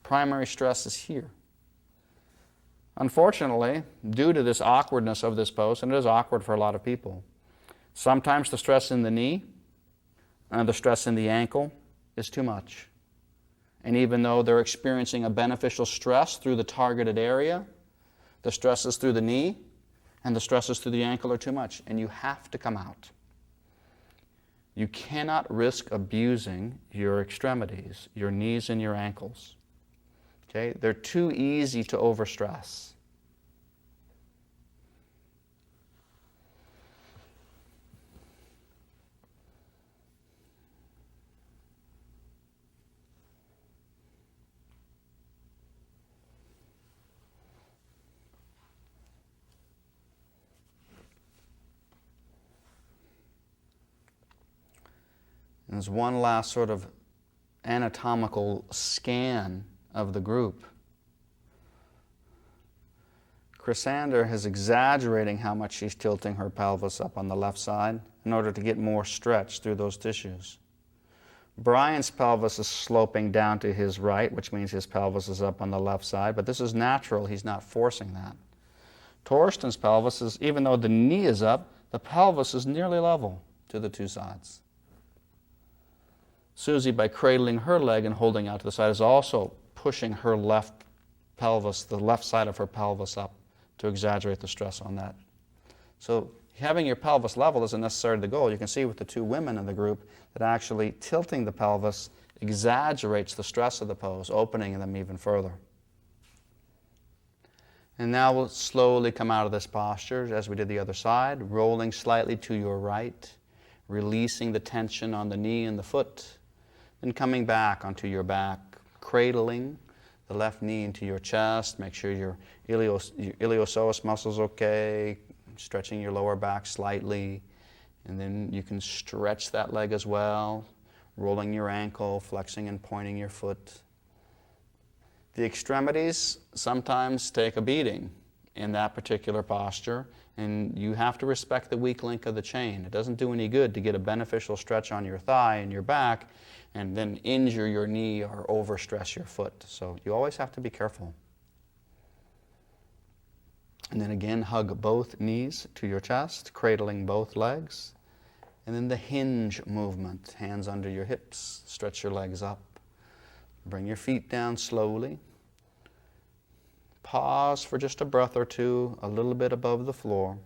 Speaker 1: Primary stress is here. Unfortunately, due to this awkwardness of this pose, and it is awkward for a lot of people, sometimes the stress in the knee and the stress in the ankle is too much. And even though they're experiencing a beneficial stress through the targeted area, the stresses through the knee and the stresses through the ankle are too much, and you have to come out. You cannot risk abusing your extremities, your knees and your ankles. Okay? They're too easy to overstress. And there's one last sort of anatomical scan of the group. Chrysanda is exaggerating how much she's tilting her pelvis up on the left side in order to get more stretch through those tissues. Brian's pelvis is sloping down to his right, which means his pelvis is up on the left side, but this is natural. He's not forcing that. Torsten's pelvis is, even though the knee is up, the pelvis is nearly level to the two sides. Susie, by cradling her leg and holding out to the side, is also pushing her left pelvis, the left side of her pelvis up to exaggerate the stress on that. So having your pelvis level isn't necessarily the goal. You can see with the two women in the group that actually tilting the pelvis exaggerates the stress of the pose, opening them even further. And now we'll slowly come out of this posture as we did the other side, rolling slightly to your right, releasing the tension on the knee and the foot, and coming back onto your back, cradling the left knee into your chest. Make sure your iliopsoas muscle's okay, stretching your lower back slightly, and then you can stretch that leg as well, rolling your ankle, flexing and pointing your foot. The extremities sometimes take a beating in that particular posture, and you have to respect the weak link of the chain. It doesn't do any good to get a beneficial stretch on your thigh and your back and then injure your knee or overstress your foot. So you always have to be careful. And then again, hug both knees to your chest, cradling both legs. And then the hinge movement, hands under your hips, stretch your legs up. Bring your feet down slowly. Pause for just a breath or two, a little bit above the floor,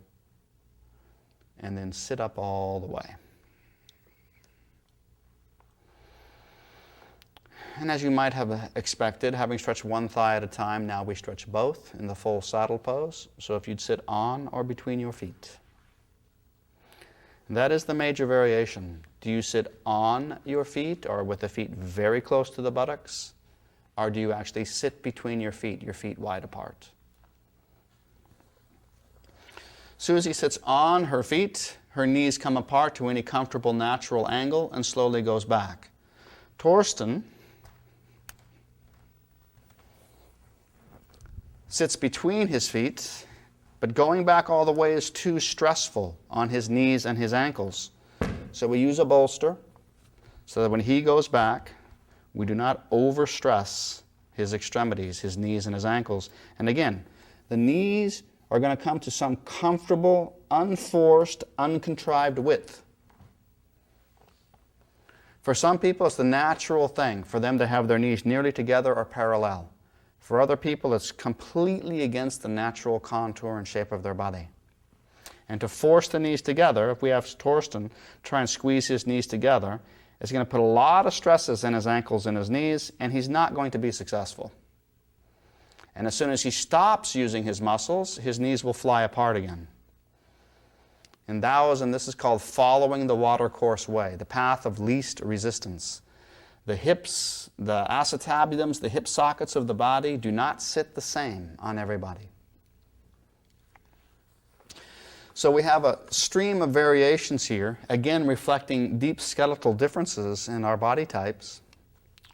Speaker 1: and then sit up all the way. And as you might have expected, having stretched one thigh at a time, now we stretch both in the full saddle pose. So if you'd sit on or between your feet. That is the major variation. Do you sit on your feet or with the feet very close to the buttocks? Or do you actually sit between your feet wide apart? Susie sits on her feet, her knees come apart to any comfortable natural angle and slowly goes back. Torsten sits between his feet, but going back all the way is too stressful on his knees and his ankles. So we use a bolster so that when he goes back, we do not overstress his extremities, his knees and his ankles. And again, the knees are going to come to some comfortable, unforced, uncontrived width. For some people, it's the natural thing for them to have their knees nearly together or parallel. For other people, it's completely against the natural contour and shape of their body. And to force the knees together, if we have Torsten try and squeeze his knees together, it's going to put a lot of stresses in his ankles and his knees, and he's not going to be successful. And as soon as he stops using his muscles, his knees will fly apart again. In Taoism, this is called following the watercourse way, the path of least resistance. The hips, the acetabulums, the hip sockets of the body do not sit the same on everybody. So we have a stream of variations here, again reflecting deep skeletal differences in our body types.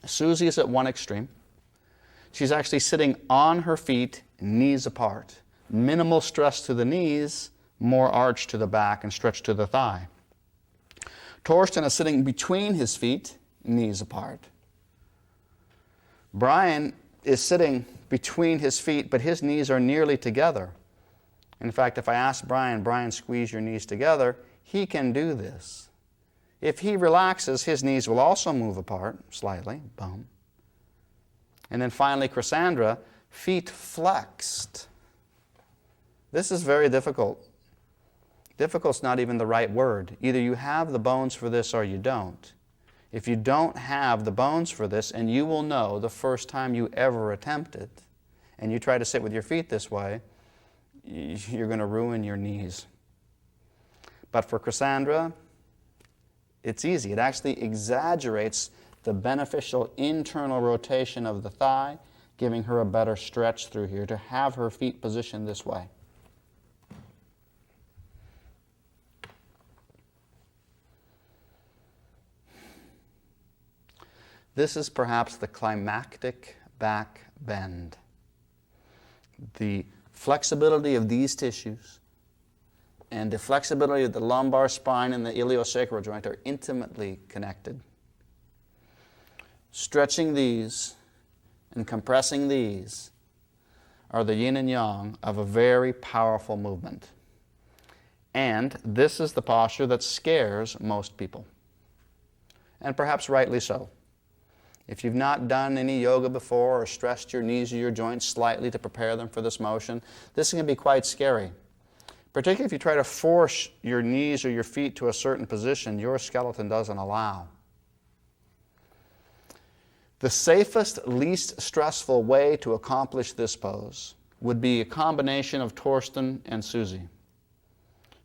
Speaker 1: Susie is at one extreme. She's actually sitting on her feet, knees apart. Minimal stress to the knees, more arch to the back and stretch to the thigh. Torsten is sitting between his feet, knees apart. Brian is sitting between his feet, but his knees are nearly together. In fact, if I ask Brian, squeeze your knees together, he can do this. If he relaxes, his knees will also move apart slightly. Boom. And then finally, Cassandra, feet flexed. This is very difficult. Difficult's not even the right word. Either you have the bones for this or you don't. If you don't have the bones for this, and you will know the first time you ever attempt it, and you try to sit with your feet this way, you're going to ruin your knees. But for Cassandra, it's easy. It actually exaggerates the beneficial internal rotation of the thigh, giving her a better stretch through here to have her feet positioned this way. This is perhaps the climactic back bend. The flexibility of these tissues and the flexibility of the lumbar spine and the iliosacral joint are intimately connected. Stretching these and compressing these are the yin and yang of a very powerful movement. And this is the posture that scares most people. And perhaps rightly so. If you've not done any yoga before or stressed your knees or your joints slightly to prepare them for this motion, this can be quite scary. Particularly if you try to force your knees or your feet to a certain position your skeleton doesn't allow. The safest, least stressful way to accomplish this pose would be a combination of Torsten and Susie.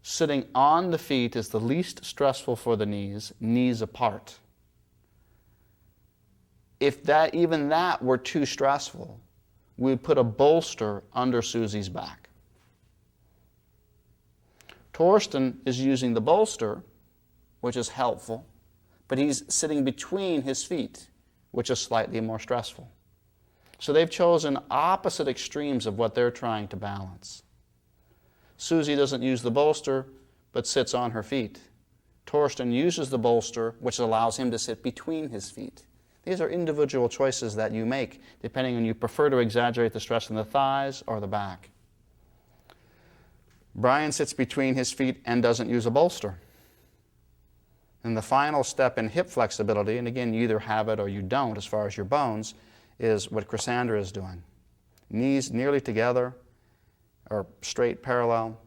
Speaker 1: Sitting on the feet is the least stressful for the knees, knees apart. If even that were too stressful, we would put a bolster under Susie's back. Torsten is using the bolster, which is helpful, but he's sitting between his feet, which is slightly more stressful. So they've chosen opposite extremes of what they're trying to balance. Susie doesn't use the bolster, but sits on her feet. Torsten uses the bolster, which allows him to sit between his feet. These are individual choices that you make, depending on you prefer to exaggerate the stress in the thighs or the back. Brian sits between his feet and doesn't use a bolster. And the final step in hip flexibility, and again, you either have it or you don't as far as your bones, is what Cassandra is doing. Knees nearly together or straight parallel,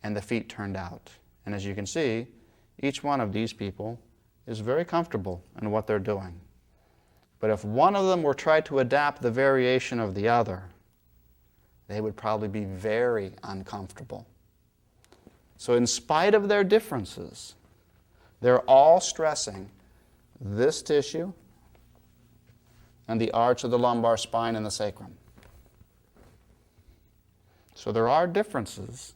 Speaker 1: and the feet turned out. And as you can see, each one of these people is very comfortable in what they're doing. But if one of them were tried to adapt the variation of the other, they would probably be very uncomfortable. So in spite of their differences, they're all stressing this tissue and the arch of the lumbar spine and the sacrum. So there are differences,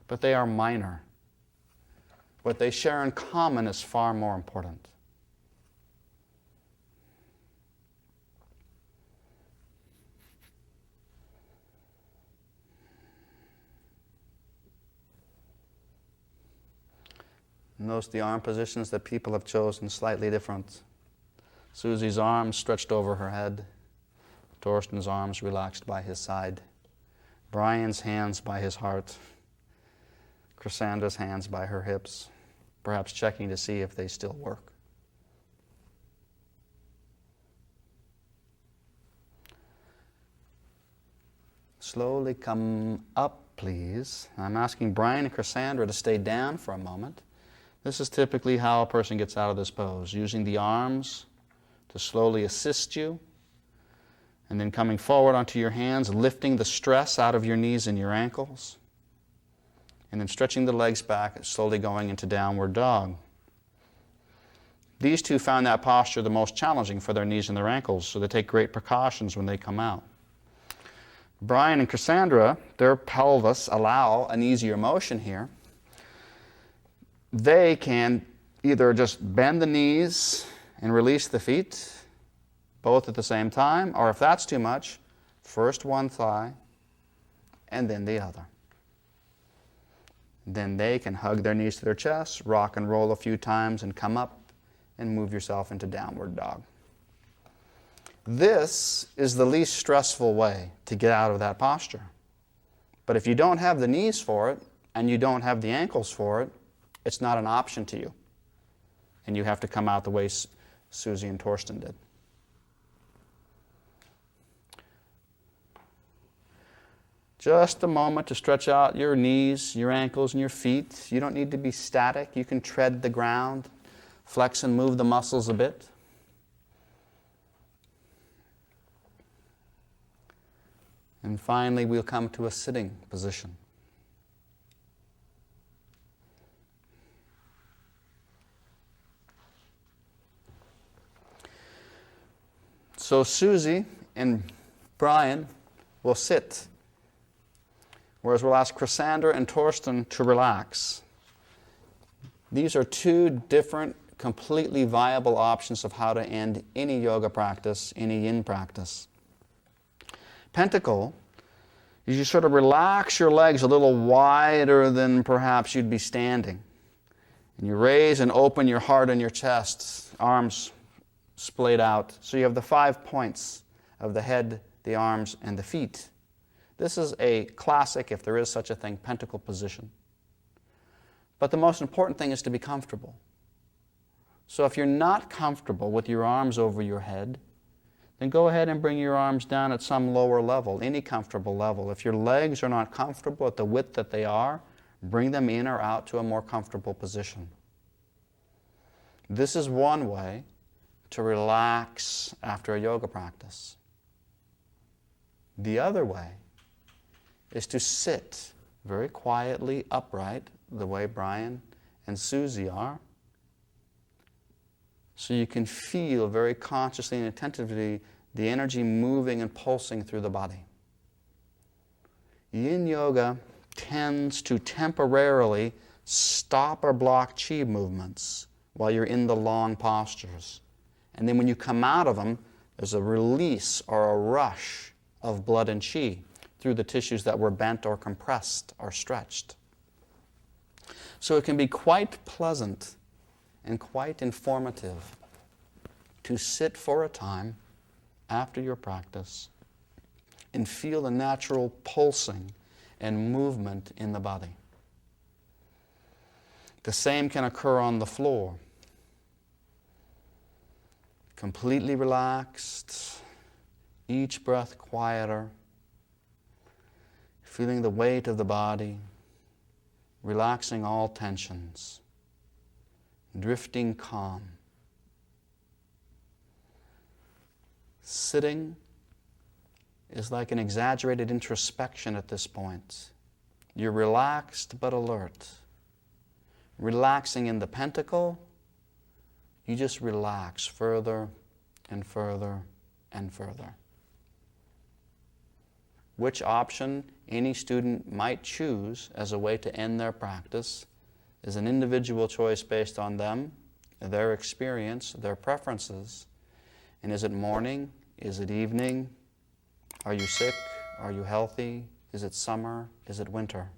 Speaker 1: but they are minor. What they share in common is far more important. Notice the arm positions that people have chosen slightly different. Susie's arms stretched over her head. Torsten's arms relaxed by his side. Brian's hands by his heart. Cassandra's hands by her hips, perhaps checking to see if they still work. Slowly come up, please. I'm asking Brian and Cassandra to stay down for a moment. This is typically how a person gets out of this pose, using the arms to slowly assist you, and then coming forward onto your hands, lifting the stress out of your knees and your ankles, and then stretching the legs back, slowly going into downward dog. These two found that posture the most challenging for their knees and their ankles, so they take great precautions when they come out. Brian and Cassandra, their pelvis allow an easier motion here. They can either just bend the knees and release the feet, both at the same time, or if that's too much, first one thigh and then the other. Then they can hug their knees to their chest, rock and roll a few times, and come up and move yourself into downward dog. This is the least stressful way to get out of that posture. But if you don't have the knees for it, and you don't have the ankles for it, it's not an option to you. And you have to come out the way Susie and Torsten did. Just a moment to stretch out your knees, your ankles, and your feet. You don't need to be static. You can tread the ground, flex and move the muscles a bit. And finally, we'll come to a sitting position. So Susie and Brian will sit, whereas we'll ask Cassandra and Torsten to relax. These are two different, completely viable options of how to end any yoga practice, any yin practice. Pentacle is you sort of relax your legs a little wider than perhaps you'd be standing. And you raise and open your heart and your chest, arms splayed out. So you have the 5 points of the head, the arms, and the feet. This is a classic, if there is such a thing, pentacle position. But the most important thing is to be comfortable. So if you're not comfortable with your arms over your head, then go ahead and bring your arms down at some lower level, any comfortable level. If your legs are not comfortable at the width that they are, bring them in or out to a more comfortable position. This is one way to relax after a yoga practice. The other way is to sit very quietly upright, the way Brian and Susie are, so you can feel very consciously and attentively the energy moving and pulsing through the body. Yin Yoga tends to temporarily stop or block chi movements while you're in the long postures. And then when you come out of them, there's a release or a rush of blood and chi through the tissues that were bent or compressed or stretched. So it can be quite pleasant and quite informative to sit for a time after your practice and feel the natural pulsing and movement in the body. The same can occur on the floor. Completely relaxed, each breath quieter, feeling the weight of the body, relaxing all tensions, drifting calm. Sitting is like an exaggerated introspection at this point. You're relaxed but alert. Relaxing in the pentacle, you just relax further and further and further. Which option any student might choose as a way to end their practice is an individual choice based on them, their experience, their preferences. And is it morning? Is it evening? Are you sick? Are you healthy? Is it summer? Is it winter?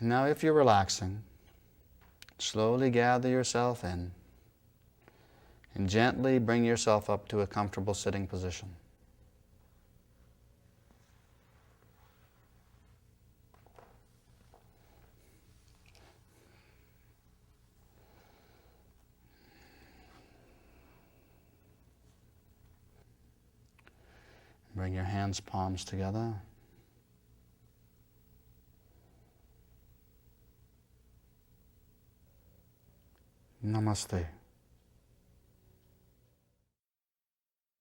Speaker 1: Now, if you're relaxing, slowly gather yourself in and gently bring yourself up to a comfortable sitting position. Bring your hands, palms together. Namaste.